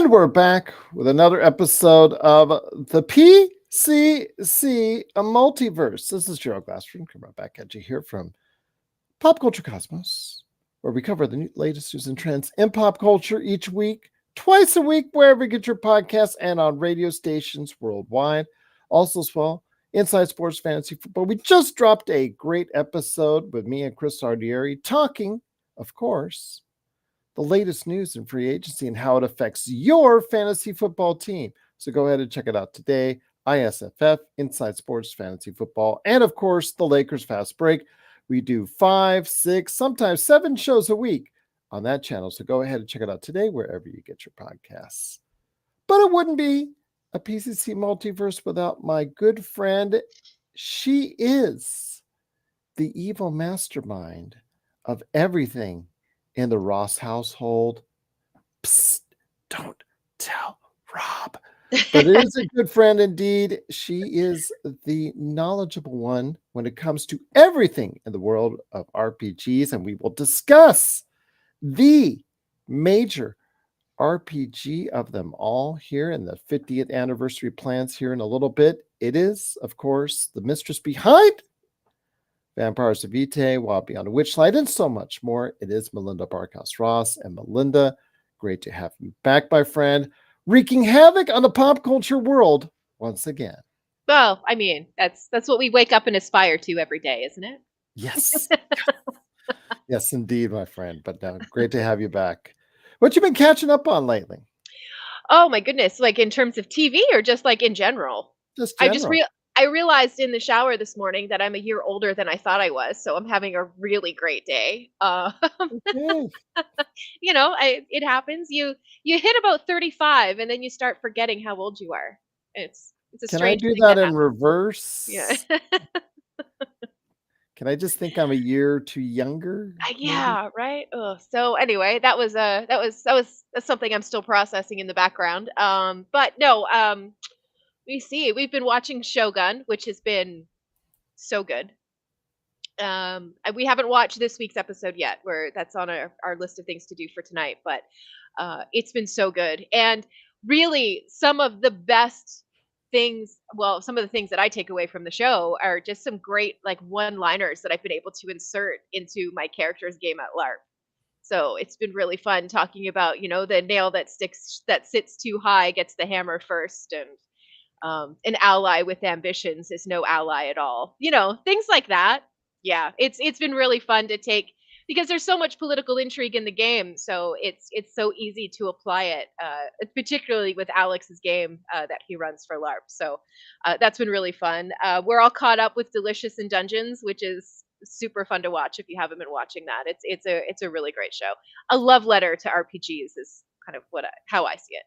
And we're back with another episode of the PCC, a Multiverse. This is Gerald Glassford coming right back at you here from Pop Culture Cosmos, where we cover the latest news and trends in pop culture each week, twice a week, wherever you get your podcasts and on radio stations worldwide. Also, as well, Inside Sports Fantasy Football. We just dropped a great episode with me and Chris Ardieri talking, of course, the latest news in free agency and how it affects your fantasy football team. So go ahead and check it out today. ISFF, Inside Sports Fantasy Football, and of course, the Lakers Fast Break. We do 5, 6, sometimes 7 shows a week on that channel. So go ahead and check it out today, wherever you get your podcasts. But it wouldn't be a PCC Multiverse without my good friend. She is the evil mastermind of everything in the Ross household. Psst, don't tell Rob. But it is a good friend indeed. She is the knowledgeable one when it comes to everything in the world of RPGs, and we will discuss the major RPG of them all here in the 50th anniversary plans here in a little bit. It is, of course, the mistress behind Vampires of Vitae, Wild Beyond a Witchlight, and so much more. It is Melinda Barkhouse Ross. And Melinda, great to have you back, my friend, wreaking havoc on the pop culture world once again. Well, I mean, that's what we wake up and aspire to every day, isn't it? Yes. Yes, indeed, my friend. But great to have you back. What you been catching up on lately? Oh my goodness, like in terms of TV or just like in general? Just I general. I realized in the shower this morning that I'm a year older than I thought I was, so I'm having a really great day. Okay. You know, it happens. You hit about 35 and then you start forgetting how old you are. It's a Can I strange do thing that that in happens. reverse? Yeah. Can I just think I'm a year too younger? Maybe? Yeah, right. Ugh. So anyway, that's something I'm still processing in the background. But no, we see we've been watching Shogun, which has been so good. We haven't watched this week's episode yet, where that's on our list of things to do for tonight. But it's been so good, and really some of the best things. Well, some of the things that I take away from the show are just some great like one-liners that I've been able to insert into my character's game at LARP. So it's been really fun talking about, the nail that sits too high gets the hammer first, and an ally with ambitions is no ally at all. Things like that. Yeah, it's been really fun to take because there's so much political intrigue in the game, so it's so easy to apply it, particularly with Alex's game that he runs for LARP. So that's been really fun. We're all caught up with Delicious in Dungeons, which is super fun to watch if you haven't been watching that. It's a really great show. A love letter to RPGs is kind of how I see it.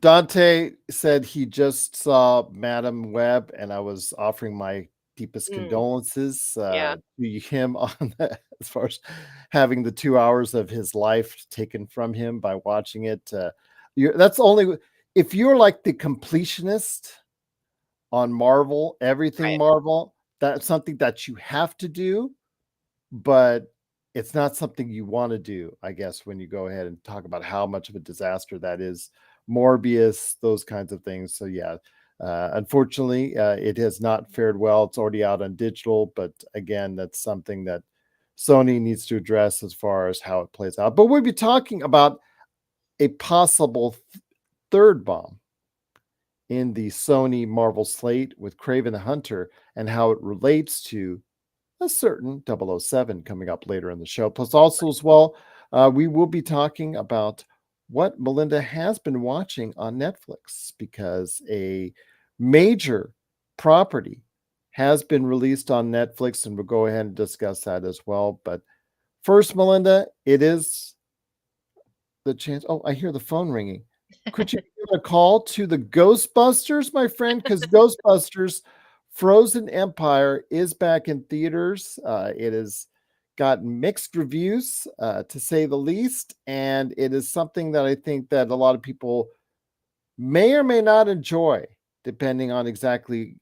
Dante said he just saw Madam Web, and I was offering my deepest condolences Yeah. to him on that, as far as having the 2 hours of his life taken from him by watching it. That's only if you're like the completionist on Marvel, everything Right. Marvel. That's something that you have to do, but it's not something you want to do, I guess, when you go ahead and talk about how much of a disaster that is. Morbius, those kinds of things. So yeah, unfortunately, it has not fared well. It's already out on digital, but again, that's something that Sony needs to address as far as how it plays out. But we'll be talking about a possible third bomb in the Sony Marvel slate with Kraven the Hunter and how it relates to a certain 007 coming up later in the show. Plus, also as well, we will be talking about what Melinda has been watching on Netflix, because a major property has been released on Netflix, and we'll go ahead and discuss that as well. But first, Melinda, it is the chance. Oh, I hear the phone ringing. Could you give a call to the Ghostbusters, my friend? Because Ghostbusters Frozen Empire is back in theaters. It has gotten mixed reviews, to say the least, and it is something that I think that a lot of people may or may not enjoy, depending on exactly,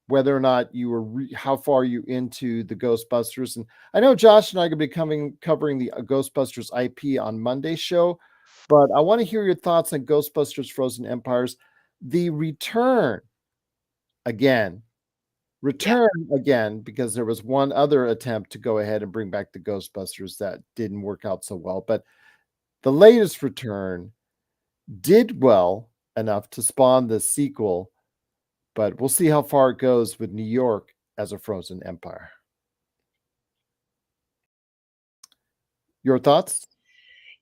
whether or not you were how far you into the Ghostbusters. And I know Josh and I are going to be covering the Ghostbusters IP on Monday's show. but I want to hear your thoughts on Ghostbusters Frozen Empires, the again, Yeah. return again, because there was one other attempt to go ahead and bring back the Ghostbusters that didn't work out so well. But the latest return did well enough to spawn the sequel, but we'll see how far it goes with New York as a frozen empire. Your thoughts?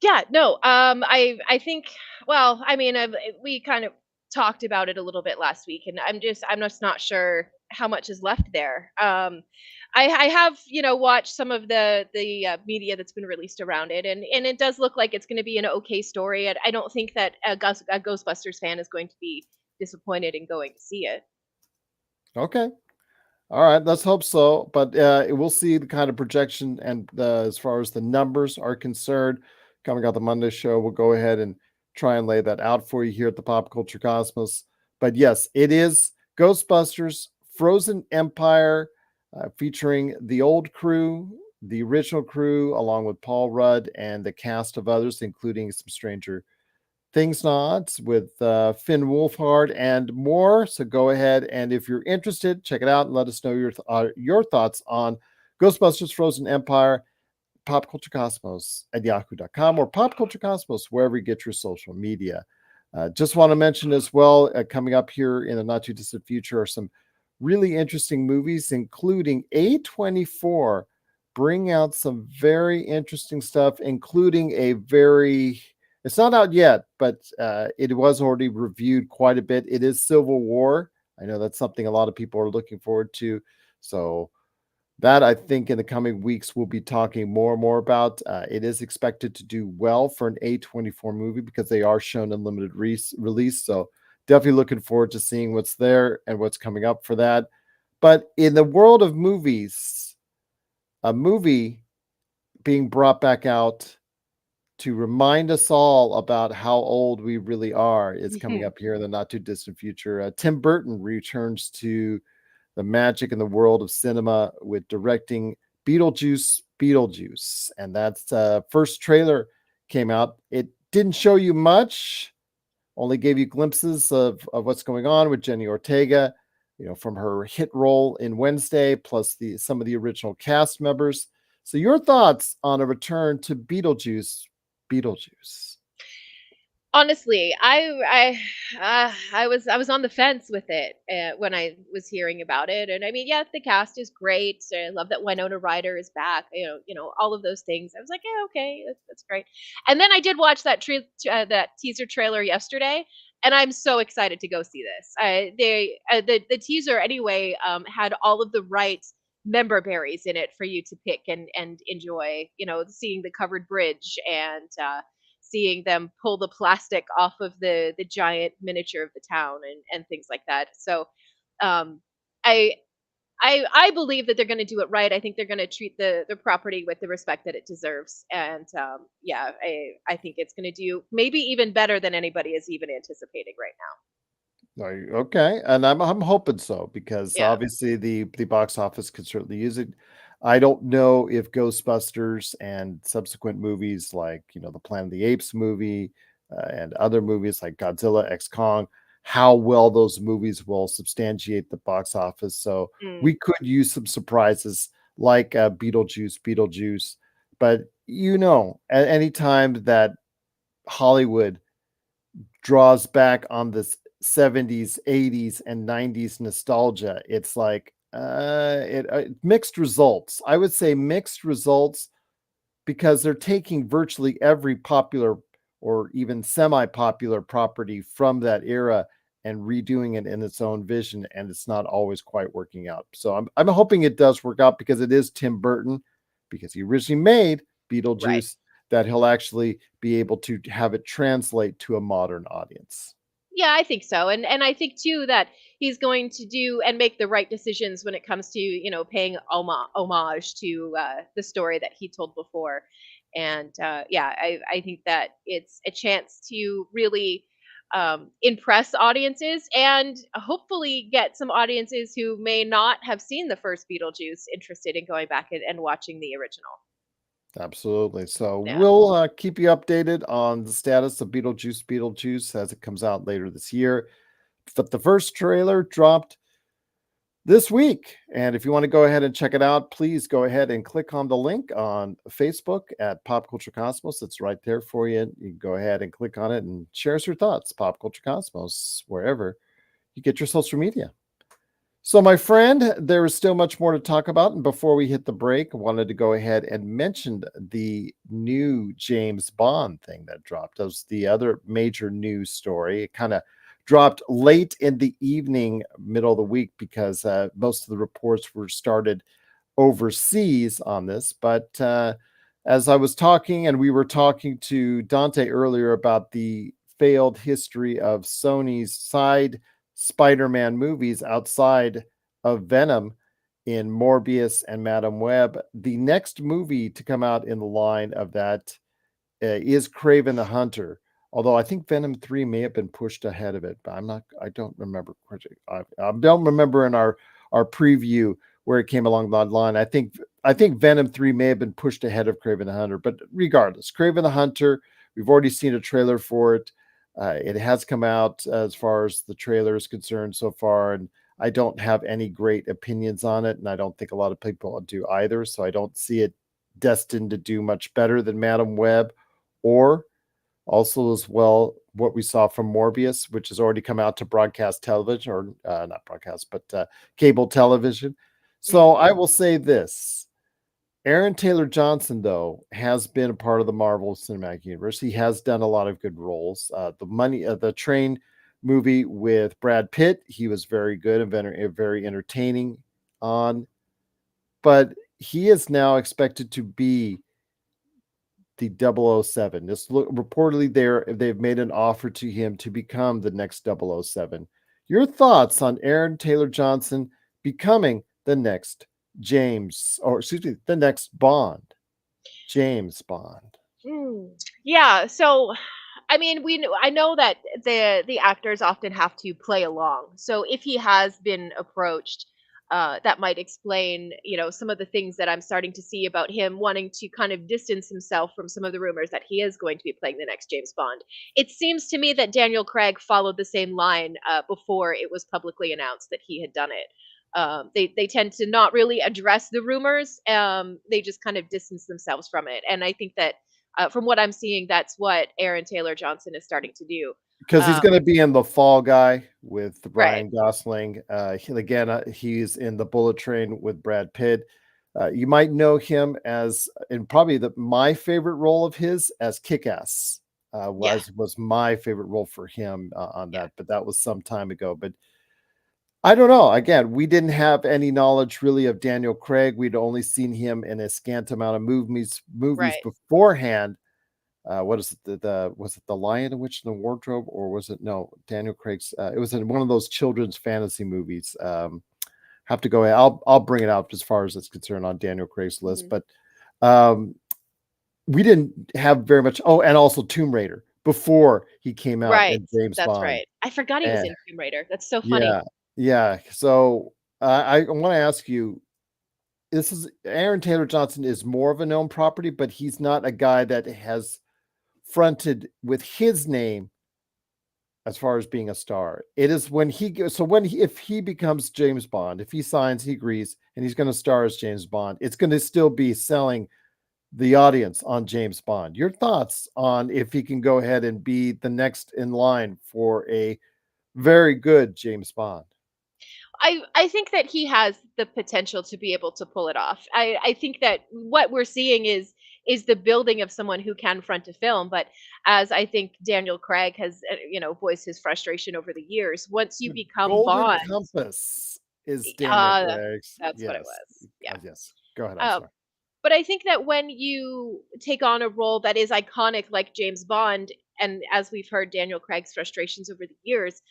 Yeah, no, I think, well, I mean, we kind of talked about it a little bit last week, and I'm just not sure how much is left there. I have, watched some of the media that's been released around it, and it does look like it's going to be an okay story. I don't think that a Ghostbusters fan is going to be disappointed in going to see it. Okay. All right, let's hope so. But we'll see the kind of projection and as far as the numbers are concerned, coming out the Monday show, we'll go ahead and try and lay that out for you here at the Pop Culture Cosmos. But yes, it is Ghostbusters Frozen Empire, featuring the old crew, the original crew, along with Paul Rudd and the cast of others, including some Stranger Things nods with Finn Wolfhard and more. So go ahead, and if you're interested, check it out and let us know your thoughts on Ghostbusters Frozen Empire, Pop Culture Cosmos at yahoo.com, or Pop Culture Cosmos wherever you get your social media. Just want to mention as well, coming up here in the not too distant future are some really interesting movies, including A24 bring out some very interesting stuff, including a very, it's not out yet, but it was already reviewed quite a bit. It is Civil War. I know that's something a lot of people are looking forward to. So that, I think, in the coming weeks we'll be talking more and more about. It is expected to do well for an A24 movie because they are shown in limited release. So definitely looking forward to seeing what's there and what's coming up for that. But in the world of movies, a movie being brought back out to remind us all about how old we really are is coming up here in the not too distant future. Tim Burton returns to the magic in the world of cinema with directing Beetlejuice. And that's first trailer came out. It didn't show you much, only gave you glimpses of what's going on with Jenny Ortega, from her hit role in Wednesday, plus some of the original cast members. So your thoughts on a return to Beetlejuice? Honestly, I was on the fence with it when I was hearing about it, and I mean, yeah, the cast is great. I love that Winona Ryder is back. All of those things. I was like, yeah, okay, that's great. And then I did watch that teaser trailer yesterday, and I'm so excited to go see this. The teaser anyway had all of the right member berries in it for you to pick and enjoy. Seeing the covered bridge and seeing them pull the plastic off of the giant miniature of the town and things like that. So um, I I believe that they're going to do it right. I think they're going to treat the property with the respect that it deserves, and yeah, I think it's going to do maybe even better than anybody is even anticipating right now. Okay, and I'm hoping so, because Yeah. obviously the box office could certainly use it. I don't know if Ghostbusters and subsequent movies like the Planet of the Apes movie, and other movies like Godzilla X Kong, how well those movies will substantiate the box office. So Mm. we could use some surprises like Beetlejuice. But at any time that Hollywood draws back on this 70s, 80s, and 90s nostalgia, it's like mixed results. I would say mixed results, because they're taking virtually every popular or even semi-popular property from that era and redoing it in its own vision, and it's not always quite working out. So I'm hoping it does work out, because it is Tim Burton, because he originally made Right. Beetlejuice, that he'll actually be able to have it translate to a modern audience. Yeah, I think so. And I think too that he's going to do and make the right decisions when it comes to, paying homage to the story that he told before. And yeah, I think that it's a chance to really impress audiences and hopefully get some audiences who may not have seen the first Beetlejuice interested in going back and watching the original. Absolutely. So Yeah. we'll keep you updated on the status of Beetlejuice as it comes out later this year. But the first trailer dropped this week. And if you want to go ahead and check it out, please go ahead and click on the link on Facebook at Pop Culture Cosmos. It's right there for you. You can go ahead and click on it and share us your thoughts. Pop Culture Cosmos, wherever you get your social media. So, my friend, there is still much more to talk about. And before we hit the break, I wanted to go ahead and mention the new James Bond thing that dropped. That was the other major news story. It kind of dropped late in the evening, middle of the week, because most of the reports were started overseas on this. But as I was talking, and we were talking to Dante earlier about the failed history of Sony's side Spider-Man movies outside of Venom in Morbius and Madam Web. The next movie to come out in the line of that is Craven the Hunter. Although I think Venom 3 may have been pushed ahead of it, but I don't remember. I don't remember in our preview where it came along the line. I think Venom 3 may have been pushed ahead of Craven the Hunter, but regardless, Craven the Hunter, we've already seen a trailer for it. It has come out as far as the trailer is concerned so far, and I don't have any great opinions on it, and I don't think a lot of people do either. So I don't see it destined to do much better than Madam Web, or also as well what we saw from Morbius, which has already come out to broadcast television, or not broadcast, but cable television. So Mhm. I will say this. Aaron Taylor Johnson, though, has been a part of the Marvel Cinematic Universe. He has done a lot of good roles. The Train movie with Brad Pitt, he was very good and very entertaining on. But he is now expected to be the 007. Reportedly they've made an offer to him to become the next 007. Your thoughts on Aaron Taylor Johnson becoming the next the next Bond? James Bond. Mm. Yeah, so I mean, I know that the actors often have to play along. So if he has been approached, that might explain, some of the things that I'm starting to see about him wanting to kind of distance himself from some of the rumors that he is going to be playing the next James Bond. It seems to me that Daniel Craig followed the same line before it was publicly announced that he had done it. They tend to not really address the rumors. They just kind of distance themselves from it, and I think that from what I'm seeing, that's what Aaron Taylor Johnson is starting to do. Because he's Uh, going to be in The Fall Guy with right. Ryan Gosling. He's in The Bullet Train with Brad Pitt. You might know him as in probably my favorite role of his as Kick-Ass. Yeah. Was my favorite role for him on Yeah. that, but that was some time ago. But I don't know. Again, we didn't have any knowledge really of Daniel Craig. We'd only seen him in a scant amount of movies Right. beforehand. What is it? Was it The Lion, the Witch, and the Wardrobe, or was it no Daniel Craig's? It was in one of those children's fantasy movies. Have to go ahead. I'll bring it out as far as it's concerned on Daniel Craig's list, Mhm. but um, we didn't have very much. Oh, and also Tomb Raider before he came out Right. in James That's Bond. right. I forgot he was And in Tomb Raider. That's so funny. yeah, yeah. So I want to ask you. This is Aaron Taylor Johnson is more of a known property, but he's not a guy that has fronted with his name as far as being a star. It is when he goes, so if he becomes James Bond, if he signs, he agrees, and he's going to star as James Bond, it's going to still be selling the audience on James Bond. Your thoughts on if he can go ahead and be the next in line for a very good James Bond? I think that he has the potential to be able to pull it off. I think that what we're seeing is the building of someone who can front a film, but as I think Daniel Craig has voiced his frustration over the years, once you The become Golden Bond, Compass is Daniel uh Craig's. that's what it Yes. was. Yeah. Yes. Go ahead. I'm Uh, sorry. but I think that when you take on a role that is iconic like James Bond, and as we've heard Daniel Craig's frustrations over the years,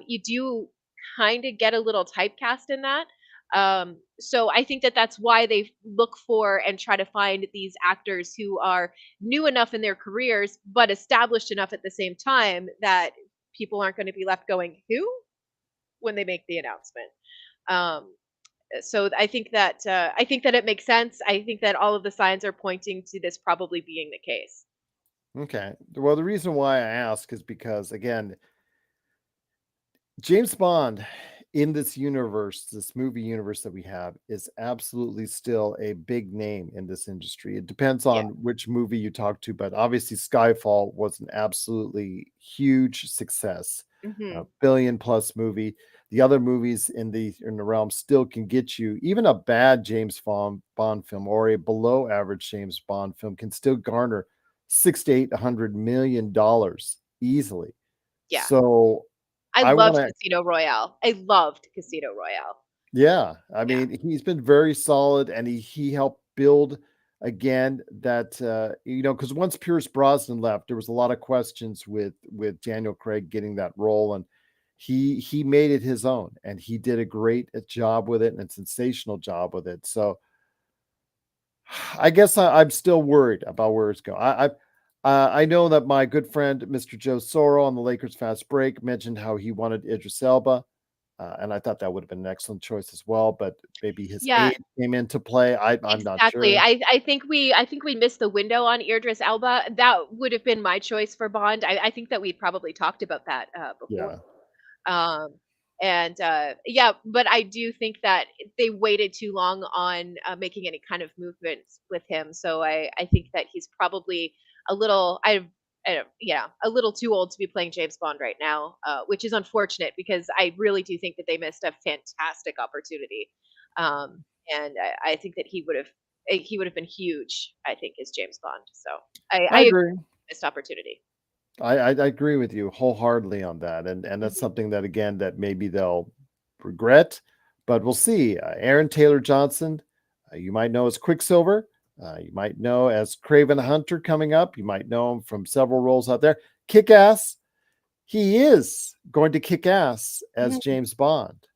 you do kind of get a little typecast in that. So I think that that's why they look for and try to find these actors who are new enough in their careers, but established enough at the same time that people aren't going to be left going, who? When they make the announcement. Um, So I think that it makes sense. I think that all of the signs are pointing to this probably being the case. Okay. Well, the reason why I ask is because, again, James Bond in this universe, this movie universe that we have, is absolutely still a big name in this industry. It depends Yeah. on which movie you talk to, but obviously Skyfall was an absolutely huge success, a Hmm. billion plus movie. The other movies in the realm still can get you. Even a bad Bond film or a below average James Bond film can still garner 6 to 800 million dollars easily. Yeah. So I I want loved to Casino Royale. I loved Casino Royale. Yeah, I Yeah. mean, he's been very solid, and he helped build again that because once Pierce Brosnan left, there was a lot of questions with Daniel Craig getting that role, and he made it his own, and he did a great job with it and a sensational job with it. So I guess I'm still worried about where it's going. I know that my good friend Mr. Joe Soro on the Lakers Fast Break mentioned how he wanted Idris Elba. And I thought that would have been an excellent choice as well, but maybe his Yeah, age came into play. I'm not exactly. sure. I think we missed the window on Idris Elba. That would have been my choice for Bond. I think that we probably talked about that before. Yeah, Um, yeah, but I do think that they waited too long on making any kind of movements with him. So I think that he's probably a little I don't, yeah, a little too old to be playing James Bond right now, which is unfortunate because I really do think that they missed a fantastic opportunity. Um, and I think that he would have been huge. I think as James Bond. So I I agree, agree. missed opportunity. I agree with you wholeheartedly on that, and that's Mhm. something that again that maybe they'll regret, but we'll see. Aaron Taylor Johnson, you might know as Quicksilver, you might know as Craven Hunter coming up. You might know him from several roles out there. Kick Ass, he is going to kick ass as Mhm. James Bond.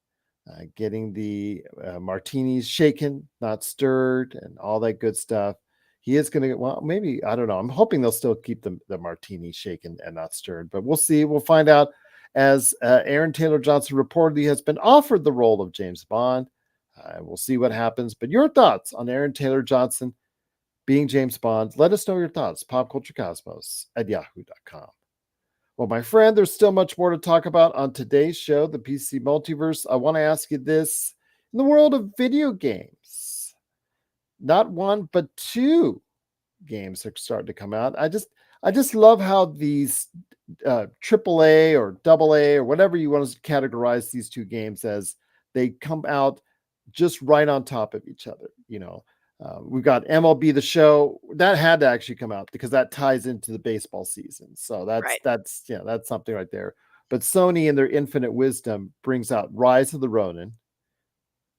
Getting the martinis shaken, not stirred, and all that good stuff. He is going to, well, maybe, I don't know. I'm hoping they'll still keep the martini shaken and not stirred, but we'll see. We'll find out as Aaron Taylor Johnson reportedly has been offered the role of James Bond. We'll see what happens. But your thoughts on Aaron Taylor Johnson being James Bond, let us know your thoughts. Popculturecosmos@yahoo.com. Well, my friend, there's still much more to talk about on today's show, the PC Multiverse. I want to ask you this. In the world of video games, not one, but two games are starting to come out. I just love how these AAA or AA or whatever you want to categorize these two games as, they come out just right on top of each other. We've got MLB The Show that had to actually come out because that ties into the baseball season. So that's Right. that's yeah, that's something right there. But Sony, in their infinite wisdom, brings out Rise of the Ronin.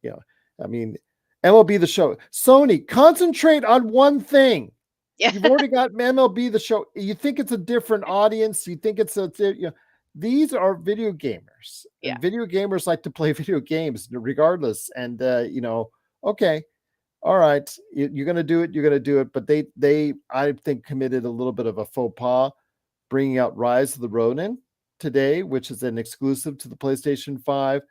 Yeah, I mean, MLB The Show. Sony, concentrate on one thing. Yeah. You've already got MLB The Show. You think it's a different audience. You think it's these are video gamers, Yeah. and video gamers like to play video games regardless. And okay, all right, you're going to do it. You're going to do it. But they, I think, committed a little bit of a faux pas, bringing out Rise of the Ronin today, which is an exclusive to the PlayStation 5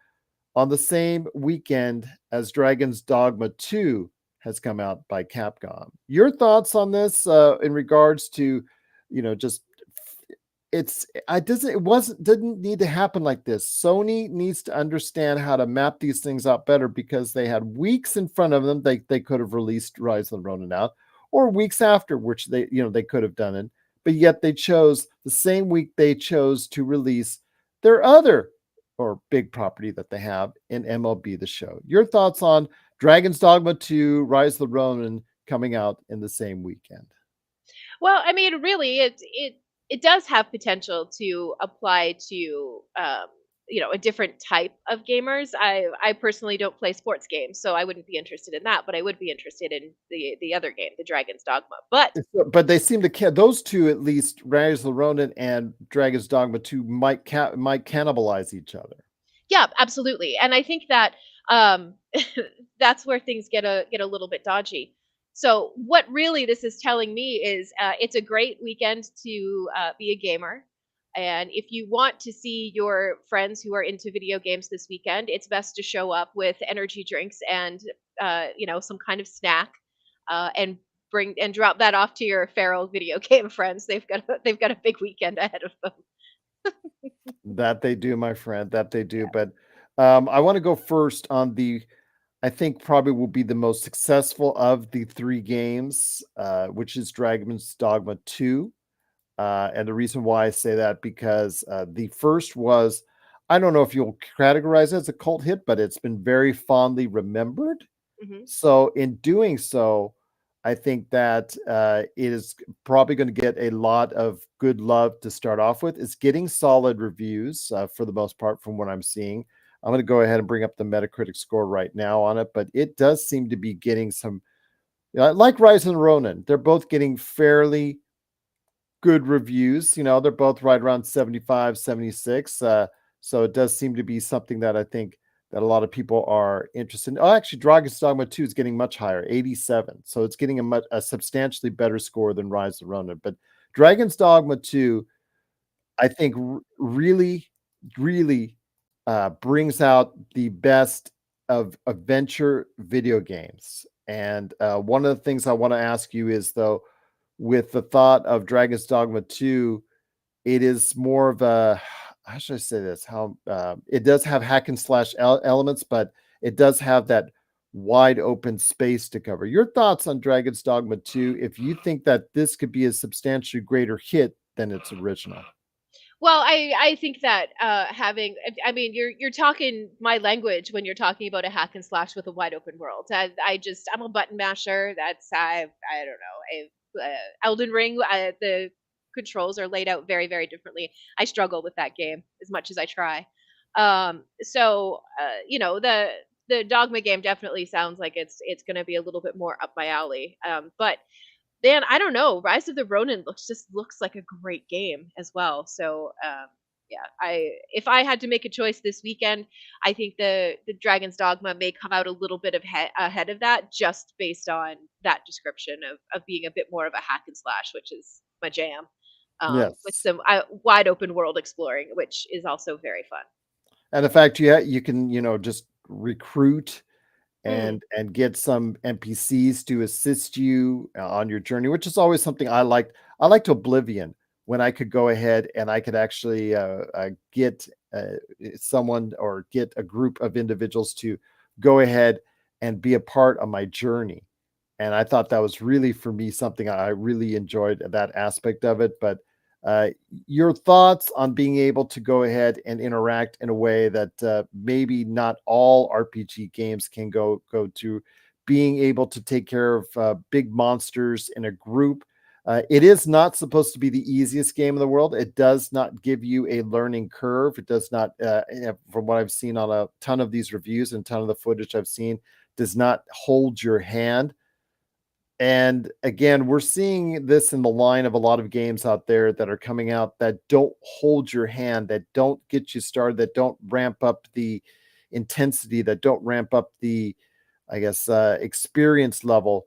on the same weekend as Dragon's Dogma 2 has come out by Capcom. Your thoughts on this in regards to, just it wasn't didn't need to happen like this. Sony needs to understand how to map these things out better because they had weeks in front of them. They could have released Rise of the Ronin out, or weeks after, which they could have done it, but yet they chose the same week they chose to release their other or big property that they have in MLB The Show. Your thoughts on Dragon's Dogma 2, Rise of the Ronin coming out in the same weekend? Well, I mean, really, it does have potential to apply to a different type of gamers. I personally don't play sports games, so I wouldn't be interested in that, but I would be interested in the other game, the Dragon's Dogma. But But they seem to those two, at least Rise of the Ronin and Dragon's Dogma 2, might cannibalize each other. yeah, absolutely. And I think that um that's where things get a little bit dodgy. So what really this is telling me is it's a great weekend to be a gamer. And if you want to see your friends who are into video games this weekend, it's best to show up with energy drinks and some kind of snack, and bring and drop that off to your feral video game friends. They've got a big weekend ahead of them. That they do, my friend, that they do. But I want to go first on the, I think probably will be the most successful of the three games, which is Dragon's Dogma 2. And the reason why I say that, because the first was, I don't know if you'll categorize it as a cult hit, but it's been very fondly remembered. Hmm. So in doing so, I think that it is probably going to get a lot of good love to start off with. It's getting solid reviews for the most part from what I'm seeing. I'm going to go ahead and bring up the Metacritic score right now on it, but it does seem to be getting some, like Rise and Ronin, they're both getting fairly good reviews. They're both right around 75, 76. So it does seem to be something that I think that a lot of people are interested in. Oh, actually, Dragon's Dogma 2 is getting much higher, 87. So it's getting a substantially better score than Rise of Ronin. But Dragon's Dogma 2, I think, really, really brings out the best of adventure video games. And one of the things I want to ask you is, though, with the thought of Dragon's Dogma 2, it is more of a, how should I say this? How it does have hack and slash elements, but it does have that wide open space to cover. Your thoughts on Dragon's Dogma 2, if you think that this could be a substantially greater hit than its original? Well, I think that I mean, you're talking my language when you're talking about a hack and slash with a wide open world. I'm a button masher. I don't know. Elden Ring, the controls are laid out very, very differently. I struggle with that game as much as I try. The Dogma game definitely sounds like it's going to be a little bit more up my alley. But Dan, I don't know. Rise of the Ronin looks like a great game as well. So yeah, I if I had to make a choice this weekend, I think the Dragon's Dogma may come out a little bit ahead of that, just based on that description of being a bit more of a hack and slash, which is my jam. With Yes. some wide open world exploring, which is also very fun. And the fact you can, just recruit Mm, and get some NPCs to assist you on your journey, which is always something I liked. I liked Oblivion when I could go ahead and I could actually get someone or get a group of individuals to go ahead and be a part of my journey. And I thought that was really, for me, something I really enjoyed that aspect of it. But uh, your thoughts on being able to go ahead and interact in a way that maybe not all RPG games can go to, being able to take care of big monsters in a group. It is not supposed to be the easiest game in the world. It does not give you a learning curve. It does not, from what I've seen on a ton of these reviews and a ton of the footage I've seen, does not hold your hand. And again, we're seeing this in the line of a lot of games out there that are coming out that don't hold your hand, that don't get you started, that don't ramp up the intensity, that don't ramp up the, I guess, experience level.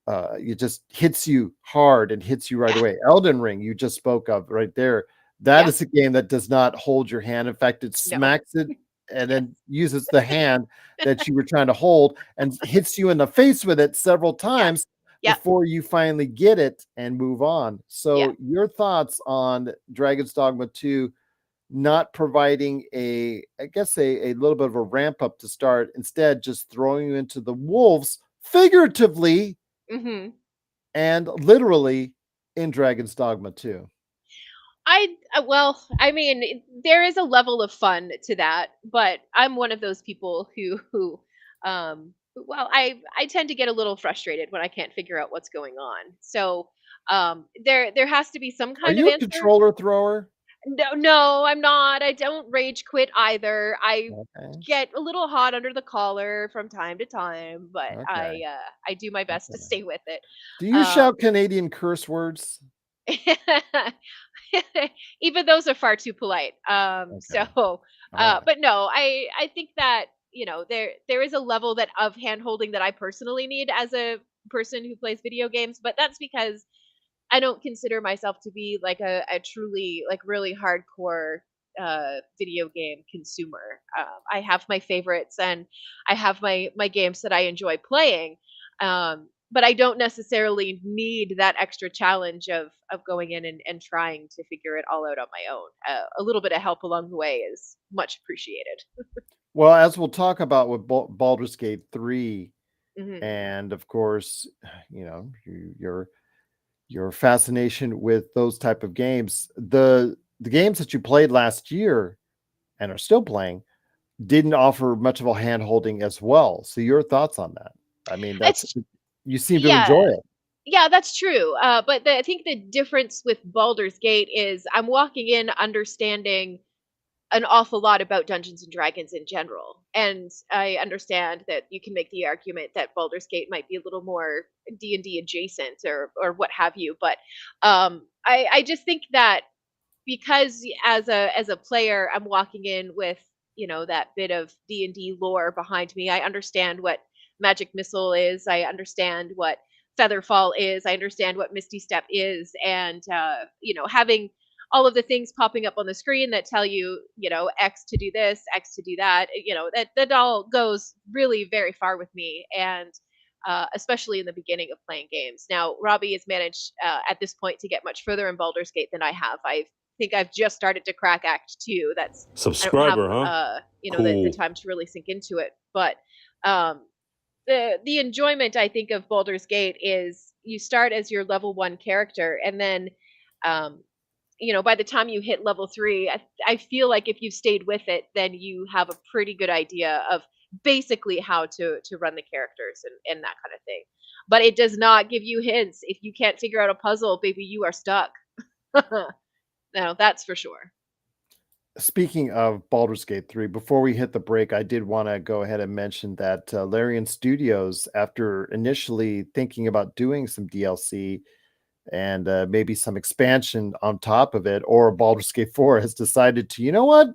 It just hits you hard and hits you right yeah. away. Elden Ring, you just spoke of right there. That Yep. is a game that does not hold your hand. In fact, it No. smacks it and Yes. then uses the hand that you were trying to hold and hits you in the face with it several Yeah. times Yep. before you finally get it and move on. Yeah. So, your thoughts on Dragon's Dogma 2 not providing I guess, a little bit of a ramp up to start, instead, just throwing you into the wolves, figuratively Hmm. and literally, in Dragon's Dogma 2. Well, I mean, there is a level of fun to that, but I'm one of those people well, I tend to get a little frustrated when I can't figure out what's going on. So, there has to be some Are kind of you a answer. controller thrower? No, no, I'm not. I don't rage quit either. I Okay, get a little hot under the collar from time to time, but okay, I do my best to okay. stay with it. Do you Um shout Canadian curse words? Even those are far too polite. Okay, alright. But no, I think that there is a level that of hand holding that I personally need as a person who plays video games, but that's because I don't consider myself to be like a truly like really hardcore video game consumer. I have my favorites and I have my games that I enjoy playing. But I don't necessarily need that extra challenge of going in and trying to figure it all out on my own. A little bit of help along the way is much appreciated. Well, as we'll talk about with Baldur's Gate 3, Hmm. and of course, your fascination with those type of games, the games that you played last year and are still playing didn't offer much of a hand holding as well. So your thoughts on that? I mean, that's It's you seem to yeah, enjoy it. yeah, that's true. But I think the difference with Baldur's Gate is I'm walking in understanding an awful lot about Dungeons and Dragons in general. And I understand that you can make the argument that Baldur's Gate might be a little more D&D adjacent or what have you, but I just think that because as a player I'm walking in with, that bit of D&D lore behind me. I understand what magic missile is. I understand what featherfall is. I understand what misty step is, and having all of the things popping up on the screen that tell you, X to do this, X to do that, that all goes really very far with me. And especially in the beginning of playing games. Now, Robbie has managed at this point to get much further in Baldur's Gate than I have. I think I've just started to crack Act Two. I don't have Subscriber, huh? the Cool. time to really sink into it. But um, the enjoyment I think of Baldur's Gate is you start as your level one character, and then um, by the time you hit level three, I feel like if you've stayed with it, then you have a pretty good idea of basically how to run the characters and that kind of thing. But it does not give you hints. If you can't figure out a puzzle, baby, you are stuck. No, that's for sure. Speaking of Baldur's Gate 3, before we hit the break, I did want to go ahead and mention that Larian Studios, after initially thinking about doing some DLC and maybe some expansion on top of it, or Baldur's Gate 4, has decided to, you know what?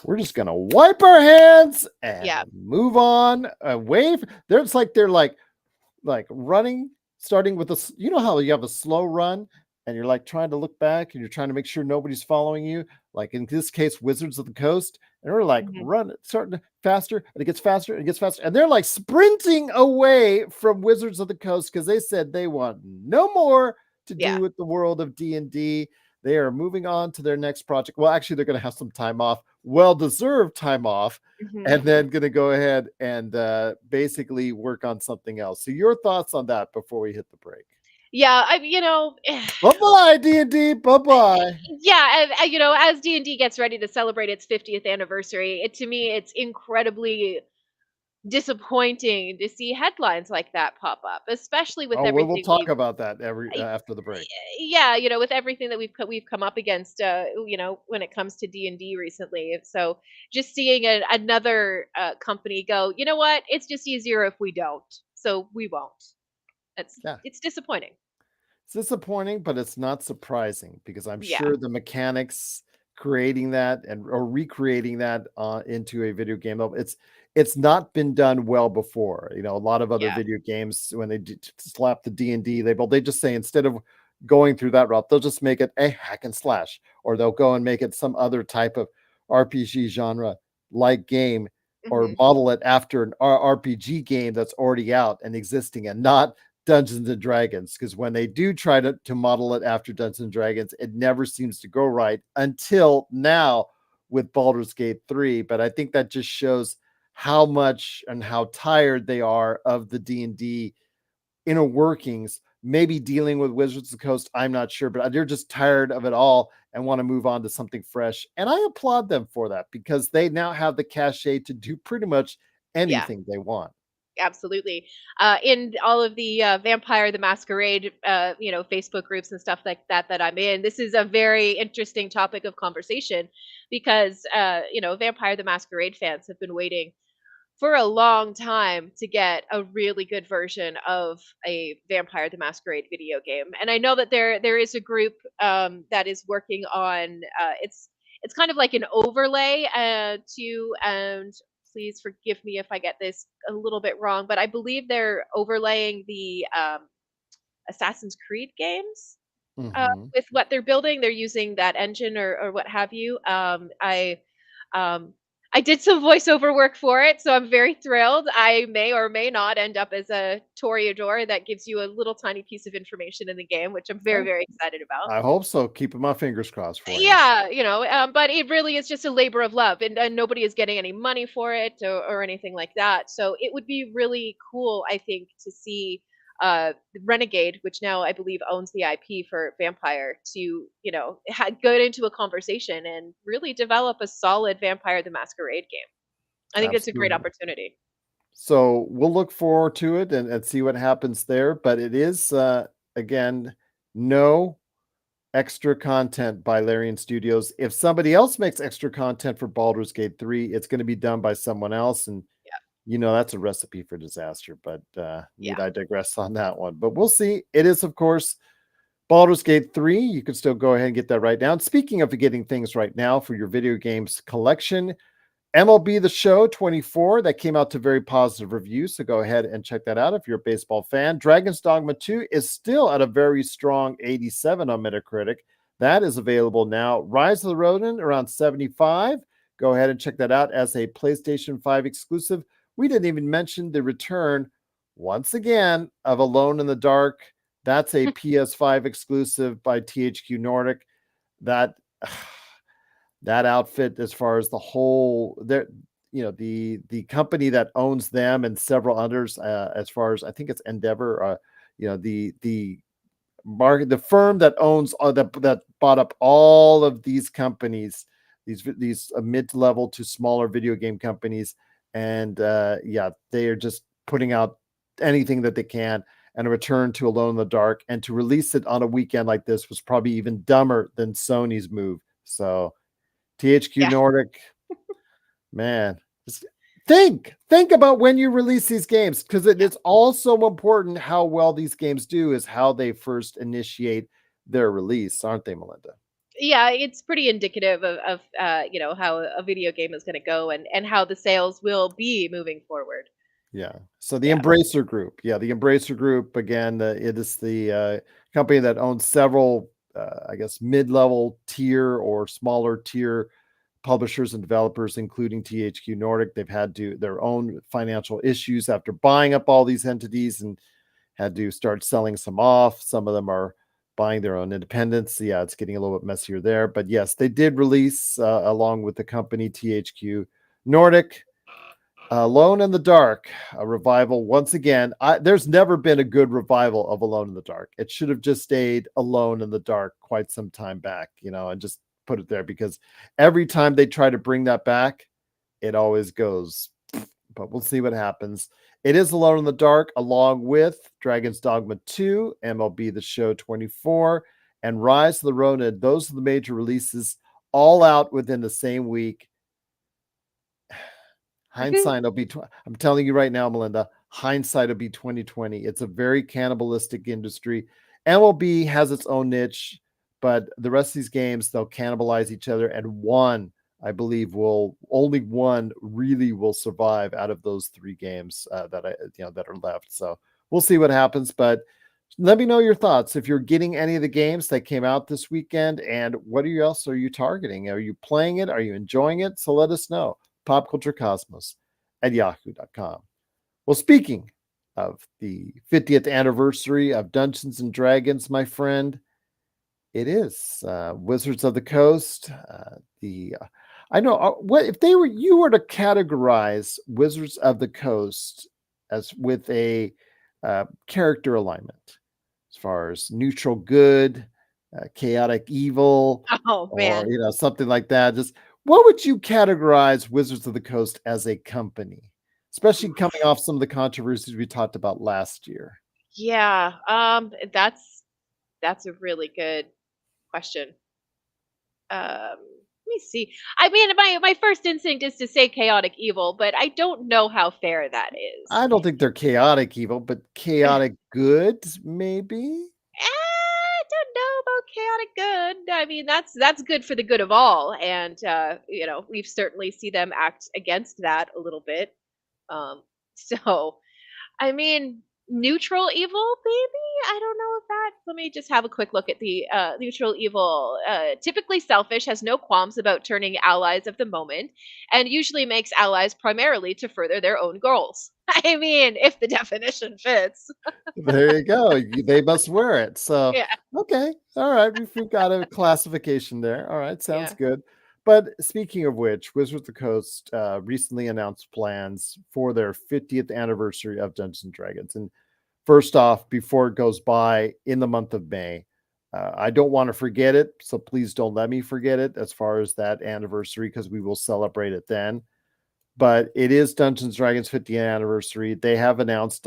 We're just gonna wipe our hands and Yeah. move on away. There's like they're like running, starting with a. You know how you have a slow run, and you're like trying to look back, and you're trying to make sure nobody's following you. Like in this case, Wizards of the Coast, and we're like Hmm. run, starting faster, and it gets faster, and it gets faster, and they're like sprinting away from Wizards of the Coast because they said they want no more to do Yeah. with the world of D&D. They are moving on to their next project. Well, actually, they're going to have some time off, well-deserved time off, Hmm. and then going to go ahead and basically work on something else. So your thoughts on that before we hit the break? Yeah. Bye-bye, D&D. Bye-bye. Yeah. As D&D gets ready to celebrate its 50th anniversary, to me, it's incredibly disappointing to see headlines like that pop up, especially with Oh, we'll everything talk about that every I- after the break. yeah, with everything that we've come up against, when it comes to D&D recently. So just seeing another company go, you know what, it's just easier if we don't, so we won't. Yeah. It's disappointing. It's disappointing, but it's not surprising because I'm Yeah, sure the mechanics creating that and or recreating that into a video game, it's not been done well before. You know, a lot of other yeah, video games when they slap the D&D label, they just say instead of going through that route, they'll just make it a hack and slash, or they'll go and make it some other type of RPG genre like game, or hmm, model it after an RPG game that's already out and existing, and not Dungeons and Dragons, because when they do try to model it after Dungeons and Dragons, it never seems to go right until now with Baldur's Gate 3. But I think that just shows how much and how tired they are of the D&D inner workings, maybe dealing with Wizards of the Coast. I'm not sure, but they're just tired of it all and want to move on to something fresh. And I applaud them for that because they now have the cachet to do pretty much yeah. anything they want. Absolutely. In all of the Vampire the Masquerade, Facebook groups and stuff like that I'm in, this is a very interesting topic of conversation because, Vampire the Masquerade fans have been waiting for a long time to get a really good version of a Vampire the Masquerade video game. And I know that there is a group that is working on it's kind of like an overlay to and please forgive me if I get this a little bit wrong, but I believe they're overlaying Assassin's Creed games. Hmm. With what they're building, they're using that engine or what have you. Um, I did some voiceover work for it, so I'm very thrilled. I may or may not end up as a Toreador that gives you a little tiny piece of information in the game, which I'm very, very excited about. I hope so. Keeping my fingers crossed for you. Yeah, but it really is just a labor of love, and nobody is getting any money for it or anything like that. So it would be really cool, I think, to see Renegade, which now I believe owns the IP for Vampire, to get into a conversation and really develop a solid Vampire the Masquerade game. I think it's a great Absolutely. opportunity. So we'll look forward to it and see what happens there. But it is, again, no extra content by Larian Studios. If somebody else makes extra content for Baldur's Gate 3, it's going to be done by someone else. And, Yeah, that's a recipe for disaster. But yeah. need I digress on that one. But we'll see. It is, of course, Baldur's Gate 3. You can still go ahead and get that right now. And speaking of getting things right now for your video games collection, MLB The Show 24, that came out to very positive reviews, so go ahead and check that out if you're a baseball fan. Dragon's Dogma 2 is still at a very strong 87 on Metacritic. That is available now. Rise of the Ronin around 75. Go ahead and check that out as a PlayStation 5 exclusive. We didn't even mention the return, once again, of Alone in the Dark. That's a PS5 exclusive by THQ Nordic. That that outfit, as far as the whole, there, the company that owns them and several others, as far as I think it's Endeavor, the market, the firm that owns that bought up all of these companies, these mid-level to smaller video game companies, and they are just putting out anything that they can. And a return to Alone in the Dark, and to release it on a weekend like this was probably even dumber than Sony's move. So THQ Yeah. Nordic, man, just think about when you release these games, because it is also important how well these games do is how they first initiate their release, aren't they, Melinda? Yeah, it's pretty indicative of how a video game is going to go and how the sales will be moving forward. Yeah. So the Yeah. Embracer Group, the Embracer Group, again, it is the company that owns several, I guess, mid-level tier or smaller tier publishers and developers, including THQ Nordic. They've had their own financial issues after buying up all these entities and had to start selling some off. Some of them are buying their own independence. Yeah, it's getting a little bit messier there. But yes, they did release, along with the company THQ Nordic, Alone in the Dark, a revival. Once again, there's never been a good revival of Alone in the Dark. It should have just stayed Alone in the Dark quite some time back, and just put it there, because every time they try to bring that back, it always goes. But we'll see what happens. It is Alone in the Dark, along with Dragon's Dogma 2, MLB The Show 24, and Rise of the Ronin. Those are the major releases, all out within the same week. Hindsight will be. I'm telling you right now, Melinda. Hindsight will be 2020. It's a very cannibalistic industry. MLB has its own niche, but the rest of these games, they'll cannibalize each other, and I believe, only one really will survive out of those three games that are left. So we'll see what happens. But let me know your thoughts if you're getting any of the games that came out this weekend, and what else are you targeting? Are you playing it? Are you enjoying it? So let us know. popculturecosmos@yahoo.com. Well, speaking of the 50th anniversary of Dungeons and Dragons, my friend, it is Wizards of the Coast. I know what if you were to categorize Wizards of the Coast as with a character alignment, as far as neutral good, chaotic evil, Oh or man. something like that. Just what would you categorize Wizards of the Coast as a company, especially coming off some of the controversies we talked about last year? Yeah. That's a really good question. Let me see. I mean, my first instinct is to say chaotic evil, but I don't know how fair that is. I don't think they're chaotic evil, but chaotic good, maybe. I don't know about chaotic good. I mean, that's good for the good of all, and we've certainly see them act against that a little bit. Um, so I mean, neutral evil, maybe? I don't know if that let me just have a quick look at the, neutral evil. Typically selfish, has no qualms about turning allies of the moment, and usually makes allies primarily to further their own goals. I mean, if the definition fits. There you go. They must wear it. So, Yeah, okay. All right. We've got a classification there. All right. Sounds yeah. good. But speaking of which, Wizards of the Coast recently announced plans for their 50th anniversary of Dungeons and Dragons. And first off, before it goes by in the month of May, I don't want to forget it. So please don't let me forget it as far as that anniversary, because we will celebrate it then. But it is Dungeons and Dragons 50th anniversary. They have announced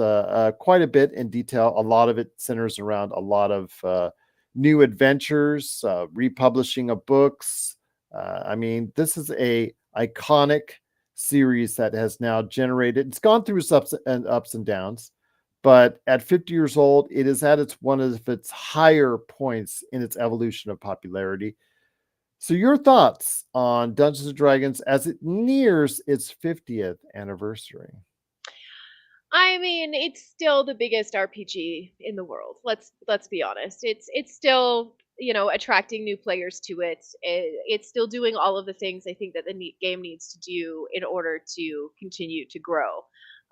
quite a bit in detail. A lot of it centers around a lot of new adventures, republishing of books. I mean, this is a iconic series that has now generated. It's gone through its ups and downs, but at 50 years old, it is at its one of its higher points in its evolution of popularity. So, your thoughts on Dungeons and Dragons as it nears its 50th anniversary? I mean, it's still the biggest RPG in the world. Let's be honest. It's still, attracting new players to it. It's still doing all of the things I think that the game needs to do in order to continue to grow.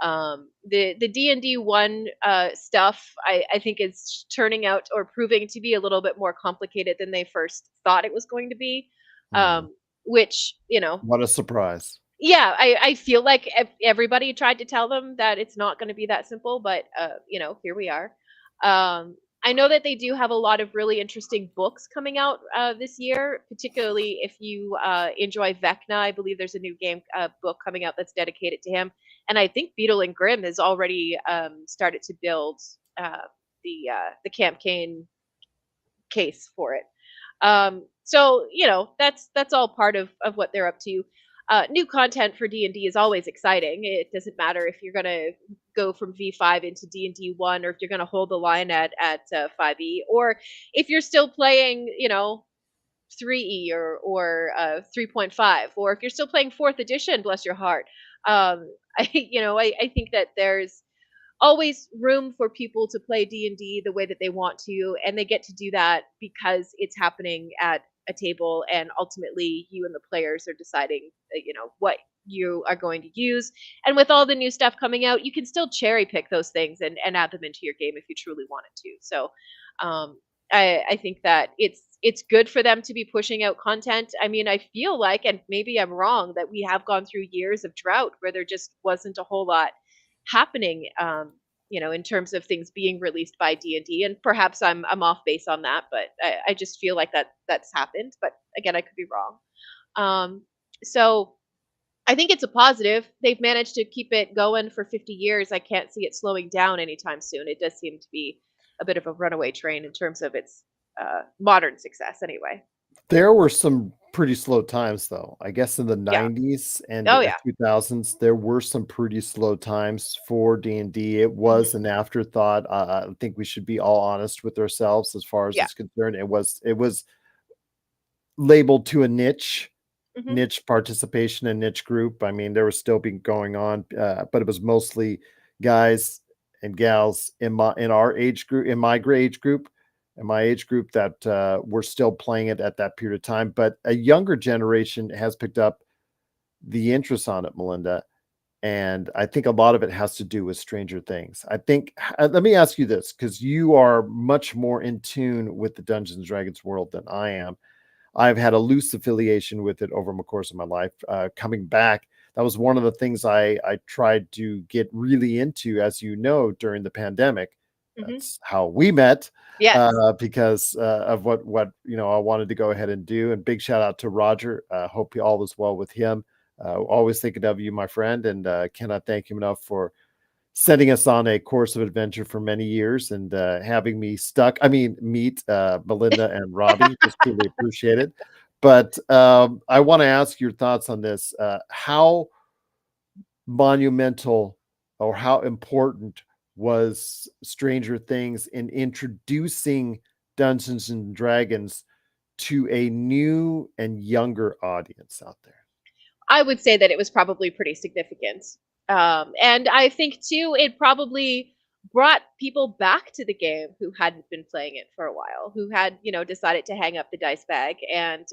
The D&D one stuff I think is turning out or proving to be a little bit more complicated than they first thought it was going to be. Hmm. Which What a surprise. yeah, I feel like everybody tried to tell them that it's not gonna be that simple, but, here we are. I know that they do have a lot of really interesting books coming out, this year, particularly if you, enjoy Vecna. I believe there's a new game book coming out that's dedicated to him, and I think Beetle and Grimm has already, started to build, the campaign case for it. So that's all part of what they're up to. New content for D&D is always exciting. It doesn't matter if you're gonna go from V5 into D&D one, or if you're gonna hold the line at 5e, or if you're still playing 3e or 3.5, or if you're still playing fourth edition. Bless your heart. I think that there's always room for people to play D&D the way that they want to, and they get to do that because it's happening at a table, and ultimately you and the players are deciding what you are going to use. And with all the new stuff coming out, you can still cherry pick those things and add them into your game if you truly wanted to. So um, I think that it's good for them to be pushing out content. I mean, I feel like, and maybe I'm wrong, that we have gone through years of drought where there just wasn't a whole lot happening, in terms of things being released by D&D, and perhaps I'm off base on that, but I just feel like that's happened. But again, I could be wrong. So I think it's a positive. They've managed to keep it going for 50 years. I can't see it slowing down anytime soon. It does seem to be a bit of a runaway train in terms of its modern success, anyway. There were some pretty slow times, though. I guess in the Yeah. 90s and Oh yeah. 2000s, there were some pretty slow times for D&D. It Hmm. was an afterthought. I think we should be all honest with ourselves as far as Yeah. it's concerned. It was labeled to a Hmm. niche participation and niche group. I mean, there was still being going on, but it was mostly guys and gals in our age group, in my age group that were still playing it at that period of time. But a younger generation has picked up the interest on it, Melinda. And I think a lot of it has to do with Stranger Things. I think, let me ask you this, because you are much more in tune with the Dungeons and Dragons world than I am. I've had a loose affiliation with it over the course of my life. Coming back, that was one of the things I tried to get really into, as you know, during the pandemic. Hmm. That's how we met, Yes. because of what I wanted to go ahead and do. And big shout out to Roger. Hope all is well with him. Always thinking of you, my friend, and cannot thank him enough for setting us on a course of adventure for many years and having me meet Melinda and Robbie. Just truly appreciate it. But I want to ask your thoughts on this. How monumental or how important was Stranger Things in introducing Dungeons and Dragons to a new and younger audience out there? I would say that it was probably pretty significant. And I think too, it probably brought people back to the game who hadn't been playing it for a while, who had, decided to hang up the dice bag and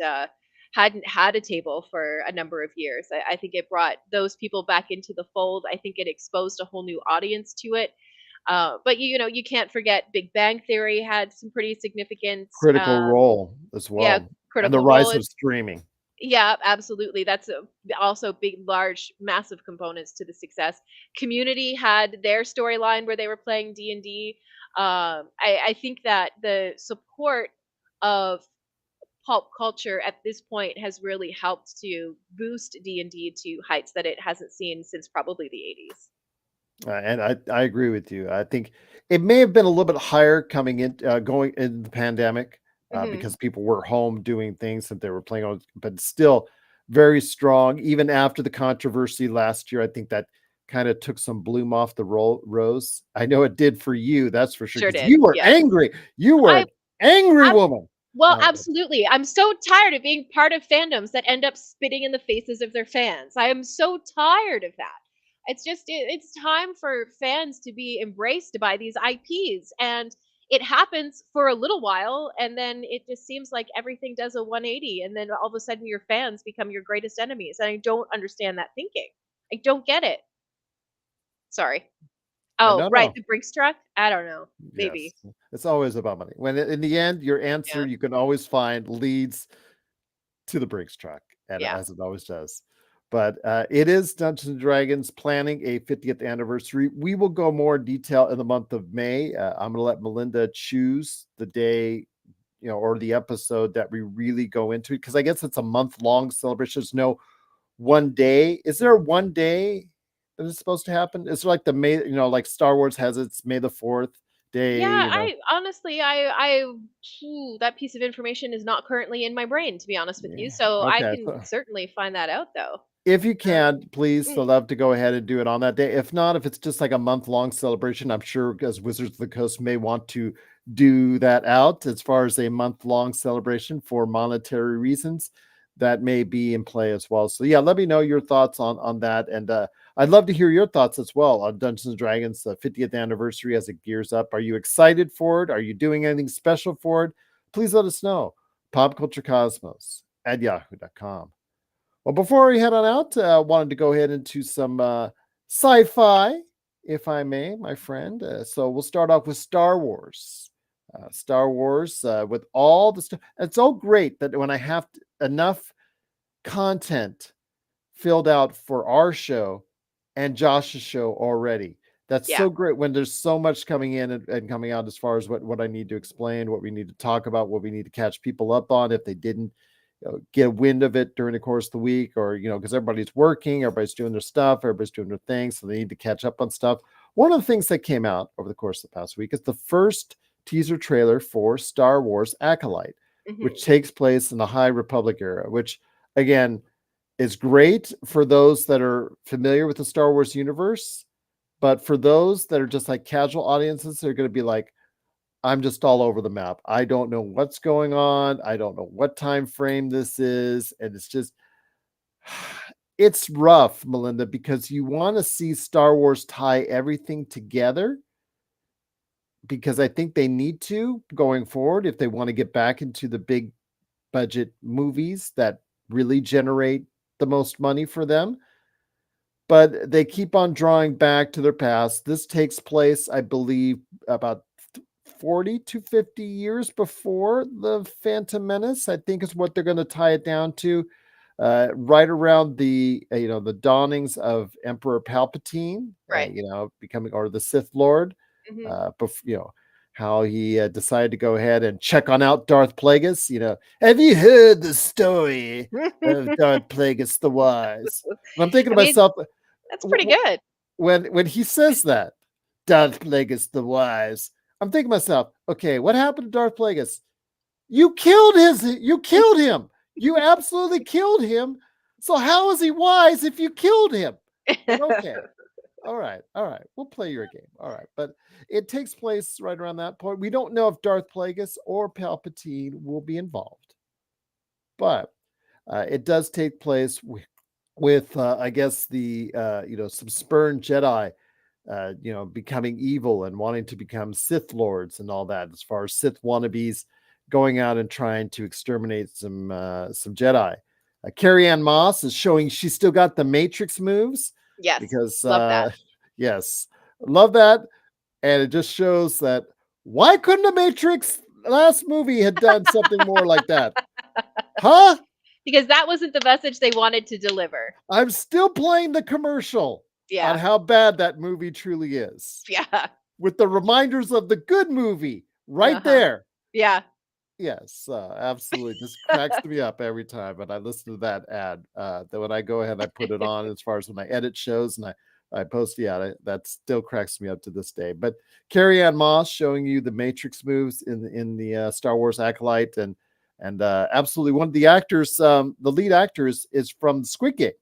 hadn't had a table for a number of years. I think it brought those people back into the fold. I think it exposed a whole new audience to it. But you can't forget Big Bang Theory had some pretty significant, Critical role as yeah, well, and the critical role. rise of streaming. Yeah, absolutely. That's also big, large, massive components to the success. Community had their storyline where they were playing D&D. I think that the support of pulp culture at this point has really helped to boost D&D to heights that it hasn't seen since probably the 80s. And I agree with you. I think it may have been a little bit higher coming in, going in the pandemic, Hmm. because people were home doing things that they were playing on, but still very strong. Even after the controversy last year, I think that kind of took some bloom off the rose. I know it did for you, that's for sure, Sure because did. you were Yes. angry. You were I an angry woman. Well, Uh, absolutely. I'm so tired of being part of fandoms that end up spitting in the faces of their fans. I am so tired of that. It's time for fans to be embraced by these IPs, and it happens for a little while, and then it just seems like everything does a 180, and then all of a sudden your fans become your greatest enemies. And I don't understand that thinking. I don't get it. Sorry. Oh, no, right, no. the Brinks truck? I don't know. Yes, Maybe. it's always about money. When in the end, your answer Yeah. you can always find leads to the Brinks truck, and Yeah. as it always does. But it is Dungeons and Dragons planning a 50th anniversary. We will go more in detail in the month of May. I'm going to let Melinda choose the day, or the episode that we really go into, because I guess it's a month long celebration. There's no one day. Is there one day that is supposed to happen? It's like the May, like Star Wars has its May the 4th Yeah, day. I honestly, that piece of information is not currently in my brain, to be honest with you. Yeah. So I Okay. can So certainly find that out, though. if you Um, can, please, mm, I'd love to go ahead and do it on that day. If not, if it's just like a month-long celebration, I'm sure because Wizards of the Coast may want to do that out as far as a month-long celebration for monetary reasons. That may be in play as well. So yeah, let me know your thoughts on that. And I'd love to hear your thoughts as well on Dungeons and Dragons, the 50th anniversary as it gears up. Are you excited for it? Are you doing anything special for it? Please let us know. popculturecosmos@yahoo.com. Well, before we head on out, I wanted to go ahead into some sci-fi, if I may, my friend. So we'll start off with Star Wars. Star Wars with all the stuff. It's so great that when I have enough content filled out for our show and Josh's show already. That's yeah, so great when there's so much coming in and coming out as far as what I need to explain, what we need to talk about, what we need to catch people up on if they didn't get wind of it during the course of the week, or because everybody's working, everybody's doing their stuff, everybody's doing their thing, so they need to catch up on stuff. One of the things that came out over the course of the past week is the first teaser trailer for Star Wars Acolyte, hmm, which takes place in the High Republic era, which again is great for those that are familiar with the Star Wars universe. But for those that are just like casual audiences, they're going to be like, I'm just all over the map. I don't know what's going on. I don't know what time frame this is. And it's just, it's rough, Melinda, because you want to see Star Wars tie everything together, because I think they need to going forward if they want to get back into the big budget movies that really generate the most money for them. But they keep on drawing back to their past. This takes place, I believe, about 40 to 50 years before the Phantom Menace, I think is what they're going to tie it down to. Right around the the dawnings of Emperor Palpatine, right. becoming, or the Sith Lord, Hmm. how he decided to go ahead and check on out Darth Plagueis. Have you heard the story of Darth Plagueis the Wise? And I'm thinking to I mean, myself, that's pretty good. when he says that, Darth Plagueis the Wise, I'm thinking to myself, okay, what happened to Darth Plagueis? You killed him. You absolutely killed him. So how is he wise if you killed him? But okay. All right. We'll play your game. All right. But it takes place right around that point. We don't know if Darth Plagueis or Palpatine will be involved, but it does take place with I guess the some spurned Jedi becoming evil and wanting to become Sith lords and all that, as far as Sith wannabes going out and trying to exterminate some Jedi. Carrie Ann Moss is showing she's still got the Matrix moves Yes, because, love that. yes, love that. And it just shows that why couldn't the Matrix last movie had done something more like that? Huh? Because that wasn't the message they wanted to deliver. I'm still playing the commercial on Yeah. how bad that movie truly is, Yeah. with the reminders of the good movie right Uh-huh. there. Yeah. Yes, absolutely. Just cracks me up every time. But I listen to that ad. That when I go ahead, I put it on as far as when I edit shows and I post. Yeah, that still cracks me up to this day. But Carrie Ann Moss showing you the Matrix moves in the Star Wars Acolyte, and absolutely one of the actors, the lead actor is from Squid Game,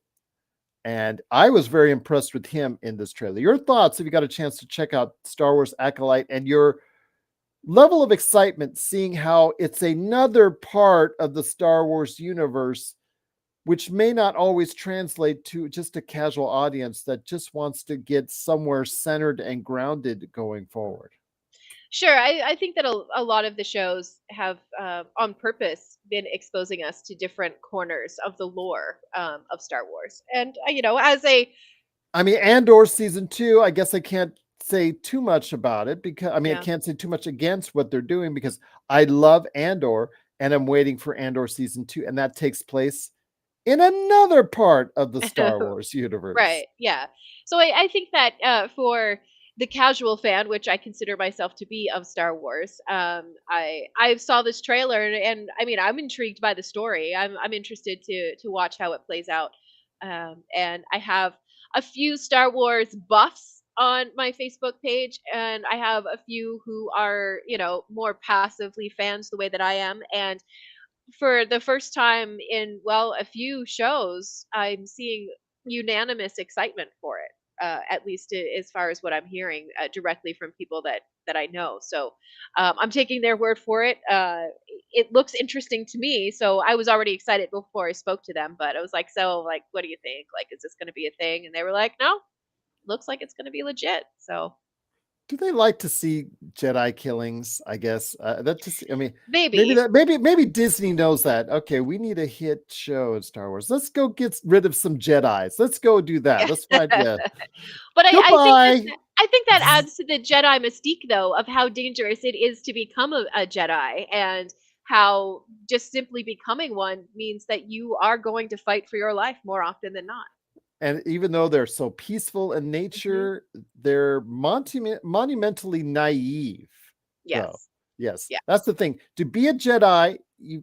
and I was very impressed with him in this trailer. Your thoughts, if you got a chance to check out Star Wars Acolyte, and your level of excitement seeing how it's another part of the Star Wars universe, which may not always translate to just a casual audience that just wants to get somewhere centered and grounded going forward. Sure. I think that a lot of the shows have, on purpose, been exposing us to different corners of the lore of Star Wars. And, as a, I mean, Andor season 2, I guess I can't say too much about it because I yeah. can't say too much against what they're doing because I love Andor and I'm waiting for Andor season 2, and that takes place in another part of the Star Wars universe. Right. Yeah. So I think that, for the casual fan, which I consider myself to be of Star Wars, I saw this trailer, and I mean, I'm intrigued by the story. I'm interested to watch how it plays out. And I have a few Star Wars buffs on my Facebook page, and I have a few who are, more passively fans the way that I am. And for the first time in, well, a few shows, I'm seeing unanimous excitement for it. At least as far as what I'm hearing, directly from people that I know. So I'm taking their word for it. It looks interesting to me, so I was already excited before I spoke to them. But I was like, "So, like, what do you think? Like, is this going to be a thing?" And they were like, "No, looks like it's going to be legit." So Do they like to see Jedi killings? I guess that just. I mean, maybe. maybe Disney knows that. Okay, we need a hit show in Star Wars. Let's go get rid of some Jedis. Let's go do that. Yeah. Let's find. Yeah. But Goodbye. I think that adds to the Jedi mystique, though, of how dangerous it is to become a Jedi, and how just simply becoming one means that you are going to fight for your life more often than not. And even though they're so peaceful in Hmm. nature, they're monumentally naive, though. Yes. Yes, Yeah. that's the thing. To be a Jedi, you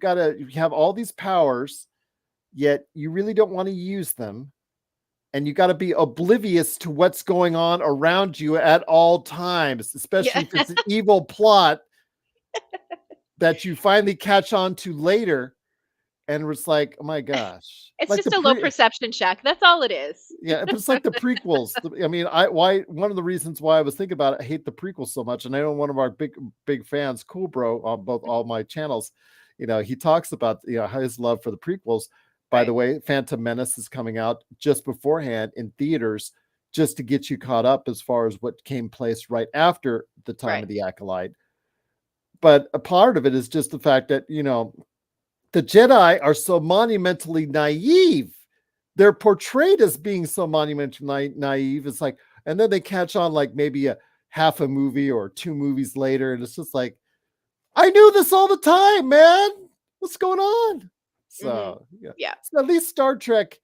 have all these powers, yet you really don't want to use them. And you got to be oblivious to what's going on around you at all times, especially Yeah. if it's an evil plot that you finally catch on to later. And it's like, oh my gosh, It's like the just a low perception check. That's all it is. yeah, but it's like the prequels. I mean, why one of the reasons why I was thinking about it, I hate the prequels so much, and I know one of our big fans, Cool Bro, on both all my channels, he talks about his love for the prequels. By the Right. way, Phantom Menace is coming out just beforehand in theaters, just to get you caught up as far as what came place right after the time Right. of the Acolyte. But a part of it is just the fact that the Jedi are so monumentally naive. They're portrayed as being so monumentally naive. It's like, and then they catch on like maybe a half a movie or 2 movies later, and it's just like, I knew this all the time, man. What's going on? Hmm. So yeah, Yeah. so at least Star Trek,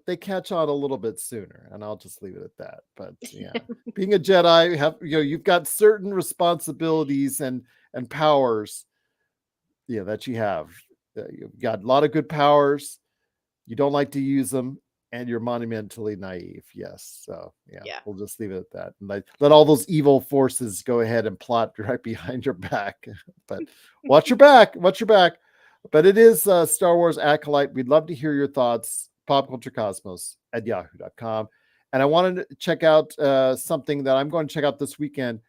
they catch on a little bit sooner, and I'll just leave it at that. But yeah, being a Jedi, you've got certain responsibilities and powers, that you have. You've got a lot of good powers. You don't like to use them, and you're monumentally naive. Yes. So yeah, Yeah. we'll just leave it at that. And let all those evil forces go ahead and plot right behind your back. But watch your back. Watch your back. But it is Star Wars Acolyte. We'd love to hear your thoughts. Popculturecosmos@yahoo.com. And I wanted to check out something that I'm going to check out this weekend,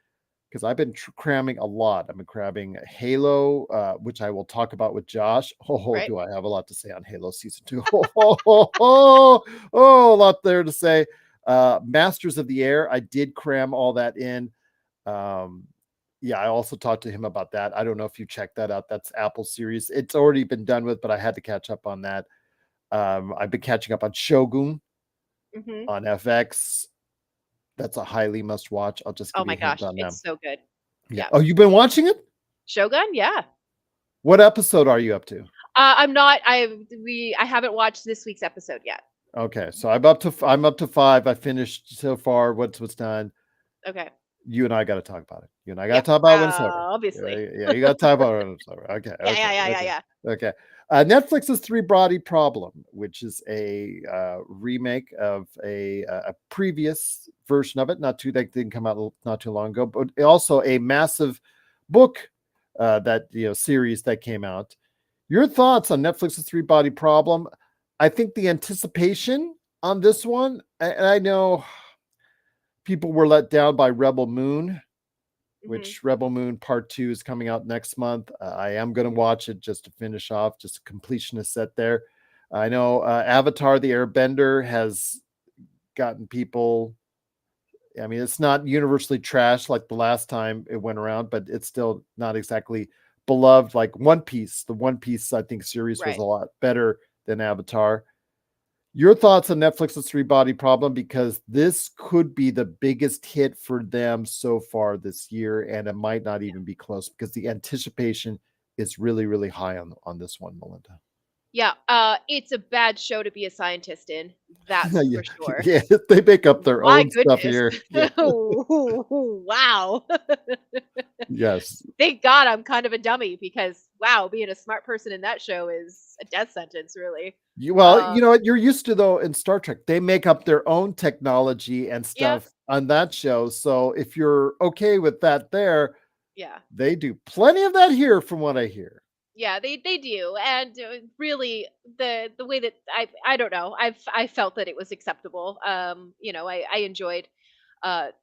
because I've been cramming a lot. I've been cramming Halo, which I will talk about with Josh. Oh, Right. do I have a lot to say on Halo Season 2? A lot there to say. Masters of the Air, I did cram all that in. Um, yeah, I also talked to him about that. I don't know if you checked that out. That's Apple series. It's already been done with, but I had to catch up on that. I've been catching up on Shogun Mhm. on FX. That's a highly must watch. I'll just Oh give you my a hint gosh, on them. it's so good. Yeah. Yeah. Oh, you've been watching it? Shogun? Yeah. What episode are you up to? I'm not I haven't watched this week's episode yet. Okay, so I'm up to 5. I finished so far. What's done? Okay. You and I got to talk about it. You and I got Yeah. to talk about it when it's over. Obviously. Yeah, you got to talk about it when it's over. Okay, Yeah, okay, yeah, yeah, yeah, okay, yeah. okay. Netflix's Three Body Problem, which is a remake of a previous version of it. Not too that didn't come out not too long ago, but also a massive book that series that came out. Your thoughts on Netflix's Three Body Problem? I think the anticipation on this one, and I know people were let down by Rebel Moon, Mhm. which Rebel Moon Part 2 is coming out next month. I am going to watch it just to finish off, just a completionist set there. I know Avatar the Airbender has gotten people. I mean, it's not universally trashed like the last time it went around, but it's still not exactly beloved like One Piece. The One Piece, I think, series was Right. a lot better than Avatar. Your thoughts on Netflix's Three Body Problem, because this could be the biggest hit for them so far this year, and it might not even be close because the anticipation is really, really high on this one, Melinda. Yeah, it's a bad show to be a scientist in, that's Yeah, for sure. yeah, they make up their My own stuff goodness. here. Yeah, Wow. yes. Thank God I'm kind of a dummy because, wow, being a smart person in that show is a death sentence, really. Well, Um, you know what you're used to though in Star Trek. They make up their own technology and yeah, stuff on that show. So if you're okay with that there, yeah. they do plenty of that here from what I hear. Yeah, they do, and really the way that I don't know, I felt that it was acceptable. I enjoyed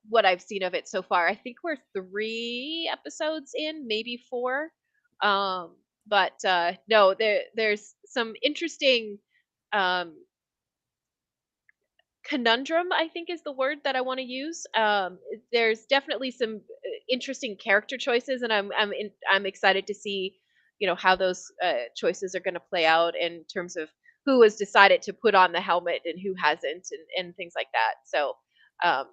what I've seen of it so far. I think we're 3 episodes in, maybe 4. But no, there's some interesting um conundrum, I think is the word that I want to use. There's definitely some interesting character choices, and I'm excited to see, how those choices are going to play out in terms of who has decided to put on the helmet and who hasn't, and things like that. So, um,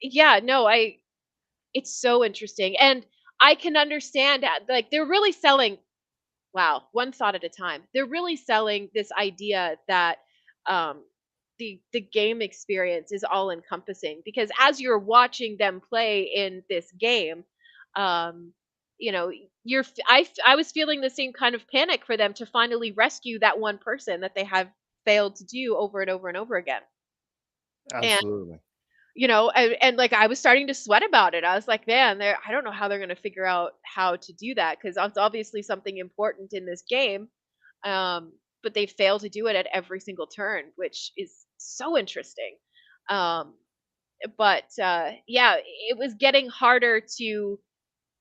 yeah, no, it's so interesting, and I can understand that, like, they're really selling. Wow, one thought at a time. They're really selling this idea that um, the game experience is all encompassing because as you're watching them play in this game, um, you know, I was feeling the same kind of panic for them to finally rescue that one person that they have failed to do over and over and over again. And Absolutely. and like I was starting to sweat about it. I was like, man, I don't know how they're going to figure out how to do that because it's obviously something important in this game. But they fail to do it at every single turn, which is so interesting. Um, but yeah, it was getting harder to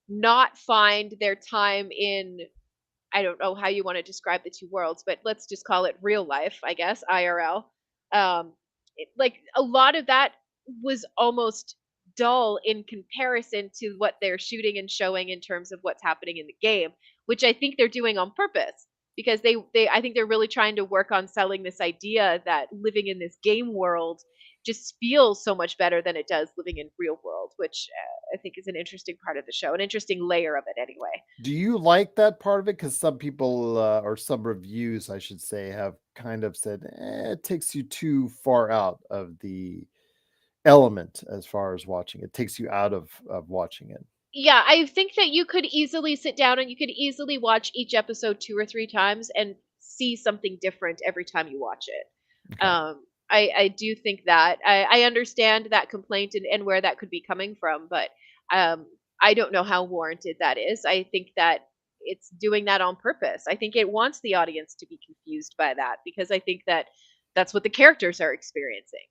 not find their time in. I don't know how you want to describe the two worlds, but let's just call it real life, I guess, IRL. Like a lot of that was almost dull in comparison to what they're shooting and showing in terms of what's happening in the game, which I think they're doing on purpose because they I think they're really trying to work on selling this idea that living in this game world just feels so much better than it does living in real world, which I think is an interesting part of the show, an interesting layer of it anyway. Do you like that part of it? Because some people, or some reviews, I should say, have kind of said it takes you too far out of the element as far as watching. It takes you out of watching it. Yeah, I think that you could easily sit down and you could easily watch each episode 2 or 3 times and see something different every time you watch it. Okay. I do think that. I understand that complaint and where that could be coming from, but um, I don't know how warranted that is. I think that it's doing that on purpose. I think it wants the audience to be confused by that because I think that that's what the characters are experiencing.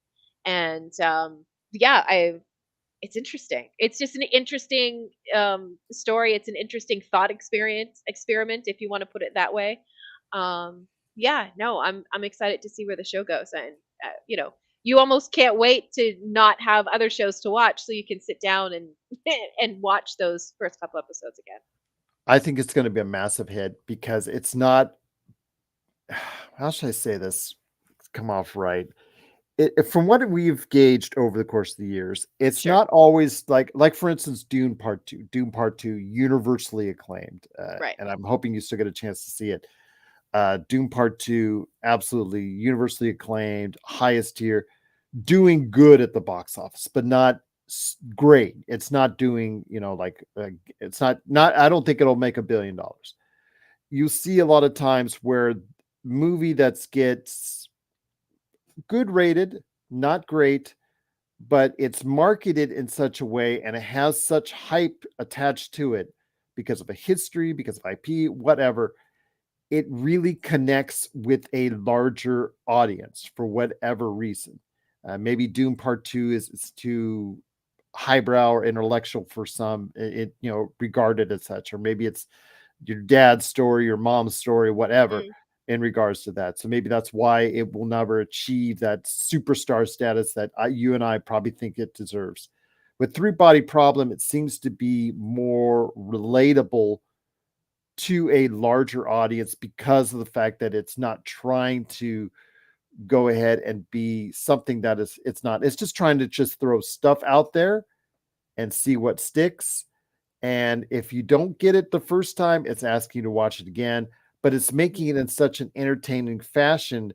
And yeah, it's interesting. It's just an interesting story. It's an interesting thought experiment, if you want to put it that way. Yeah, no, I'm excited to see where the show goes, and you almost can't wait to not have other shows to watch so you can sit down and and watch those first couple episodes again. I think it's going to be a massive hit because it's not, how should I say this? Come off right. From what we've gauged over the course of the years, it's Sure. not always like for instance, Dune Part Two, universally acclaimed, Right. and I'm hoping you still get a chance to see it. Dune Part Two, absolutely universally acclaimed, highest tier, doing good at the box office, but not great. It's not doing, it's not. I don't think it'll make $1 billion. You see a lot of times where movie that gets good rated, not great, but it's marketed in such a way and it has such hype attached to it because of a history, because of IP, whatever. It really connects with a larger audience for whatever reason. Maybe Doom Part Two is too highbrow or intellectual for some, regarded as such, or maybe it's your dad's story, your mom's story, whatever, Mm, in regards to that. So maybe that's why it will never achieve that superstar status that you and I probably think it deserves. With Three Body Problem, it seems to be more relatable to a larger audience because of the fact that it's not trying to go ahead and be something that it's not. It's just trying to just throw stuff out there and see what sticks. And if you don't get it the first time, it's asking you to watch it again, but it's making mhm. it in such an entertaining fashion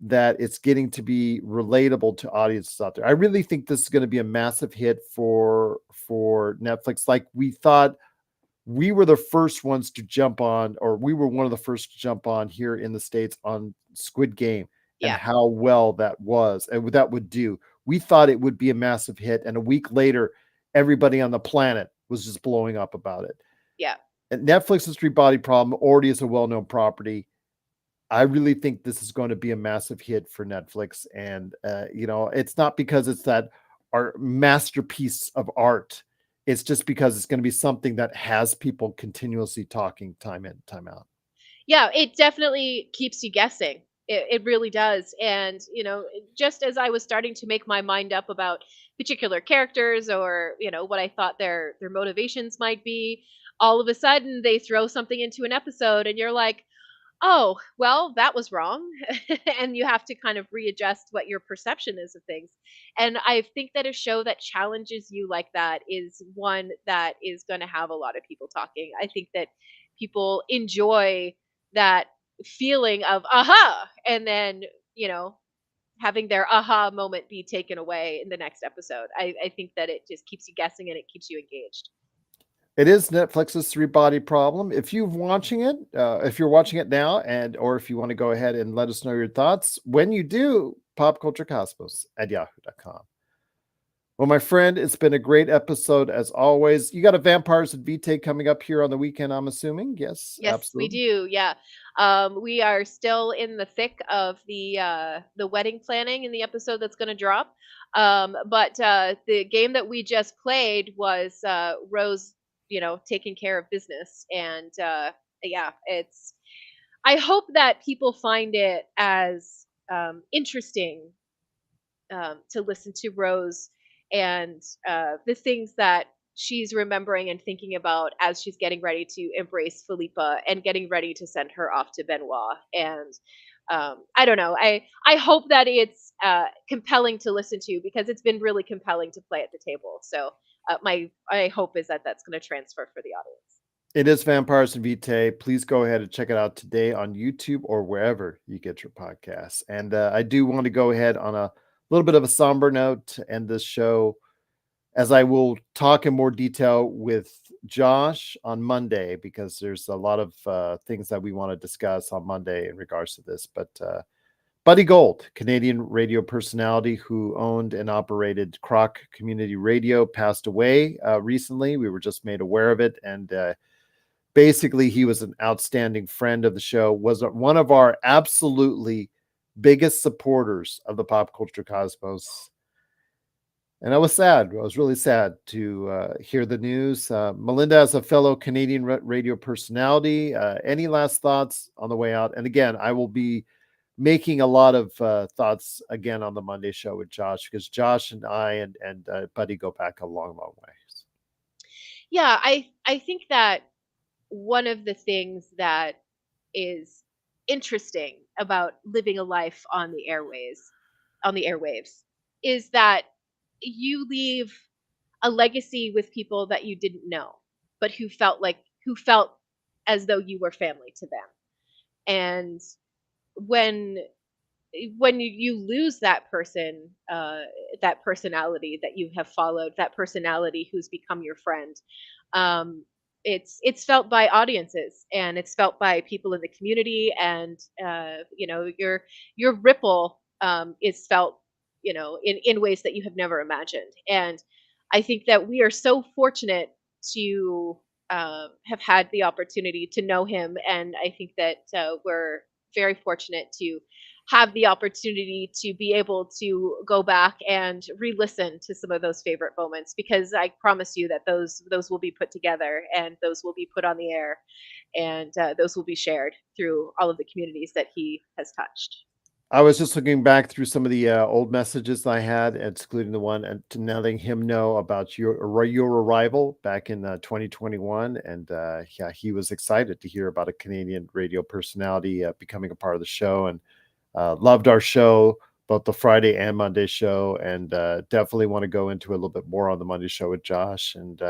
that it's getting to be relatable to audiences out there. I really think this is going to be a massive hit for Netflix. Like we thought we were the first ones to jump on, or we were one of the first to jump on here in the States on Squid Game and Yeah. how well that was and what that would do. We thought it would be a massive hit. And a week later, everybody on the planet was just blowing up about it. Yeah. And Netflix's Three Body Problem already is a well known property. I really think this is going to be a massive hit for Netflix. And, it's not because it's that art masterpiece of art. It's just because it's going to be something that has people continuously talking time in, time out. Yeah, it definitely keeps you guessing. It really does. And, just as I was starting to make my mind up about particular characters or, what I thought their motivations might be, all of a sudden they throw something into an episode and you're like, "Oh, well, that was wrong." And you have to kind of readjust what your perception is of things. And I think that a show that challenges you like that is one that is going to have a lot of people talking. I think that people enjoy that feeling of aha, and then, you know, having their aha moment be taken away in the next episode. I think that it just keeps you guessing and it keeps you engaged. It is Netflix's Three Body Problem. If you're watching it now, or if you want to go ahead and let us know your thoughts, when you do, popculturecosmos@yahoo.com. Well, my friend, it's been a great episode as always. You got a Vampires and Vitae coming up here on the weekend, I'm assuming. Yes, Yes, we absolutely. do. Yeah. We are still in the thick of the wedding planning in the episode that's going to drop. But the game that we just played was Rose, taking care of business, and yeah, it's. I hope that people find it as interesting to listen to Rose and the things that she's remembering and thinking about as she's getting ready to embrace Philippa and getting ready to send her off to Benoit. And I don't know. I hope that it's compelling to listen to because it's been really compelling to play at the table. So my hope is that that's going to transfer for the audience. It is Vampires and Vitae. Please go ahead and check it out today on YouTube or wherever you get your podcasts. And I do want to go ahead on a little bit of a somber note to end this show, as I will talk in more detail with Josh on Monday, because there's a lot of things that we want to discuss on Monday in regards to this. But Buddy Gold, Canadian radio personality who owned and operated Croc Community Radio, passed away recently. We were just made aware of it. And basically, he was an outstanding friend of the show, was one of our absolutely biggest supporters of the Pop Culture Cosmos. And I was sad. I was really sad to hear the news. Melinda, as a fellow Canadian radio personality, any last thoughts on the way out? And again, I will be making a lot of thoughts again on the Monday show with Josh, because Josh and I and Buddy go back a long, long ways. Yeah, I think that one of the things that is interesting about living a life on the airwaves, is that you leave a legacy with people that you didn't know, but who felt as though you were family to them. And when you lose that person, that personality that you have followed, that personality who's become your friend, um, it's felt by audiences, and it's felt by people in the community, and your ripple is felt, in ways that you have never imagined. And I think that we are so fortunate to have had the opportunity to know him, and I think that we're very fortunate to have the opportunity to be able to go back and re-listen to some of those favorite moments, because I promise you that those will be put together, and those will be put on the air, and those will be shared through all of the communities that he has touched. I was just looking back through some of the old messages I had, excluding the one and to letting him know about your arrival back in 2021, and yeah, he was excited to hear about a Canadian radio personality becoming a part of the show, and loved our show, both the Friday and Monday show, and definitely want to go into a little bit more on the Monday show with Josh. And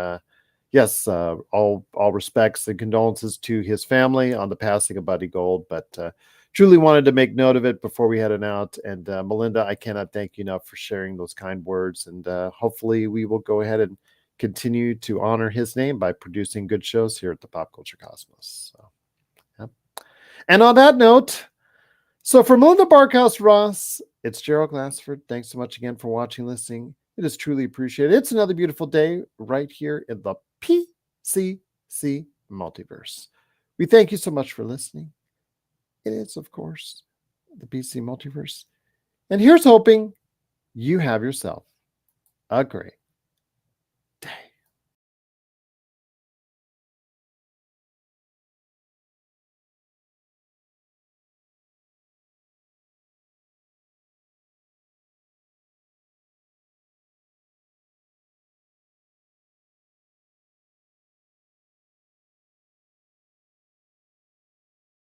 yes, all respects and condolences to his family on the passing of Buddy Gold, but truly wanted to make note of it before we headed out. And Melinda, I cannot thank you enough for sharing those kind words, and hopefully we will go ahead and continue to honor his name by producing good shows here at the Pop Culture Cosmos. So, yep. And on that note, so for Melinda Barkhouse Ross, it's Gerald Glassford. Thanks so much again for watching, listening. It is truly appreciated. It's another beautiful day right here in the PCC Multiverse. We thank you so much for listening. It is, of course, the PC Multiverse. And here's hoping you have yourself a great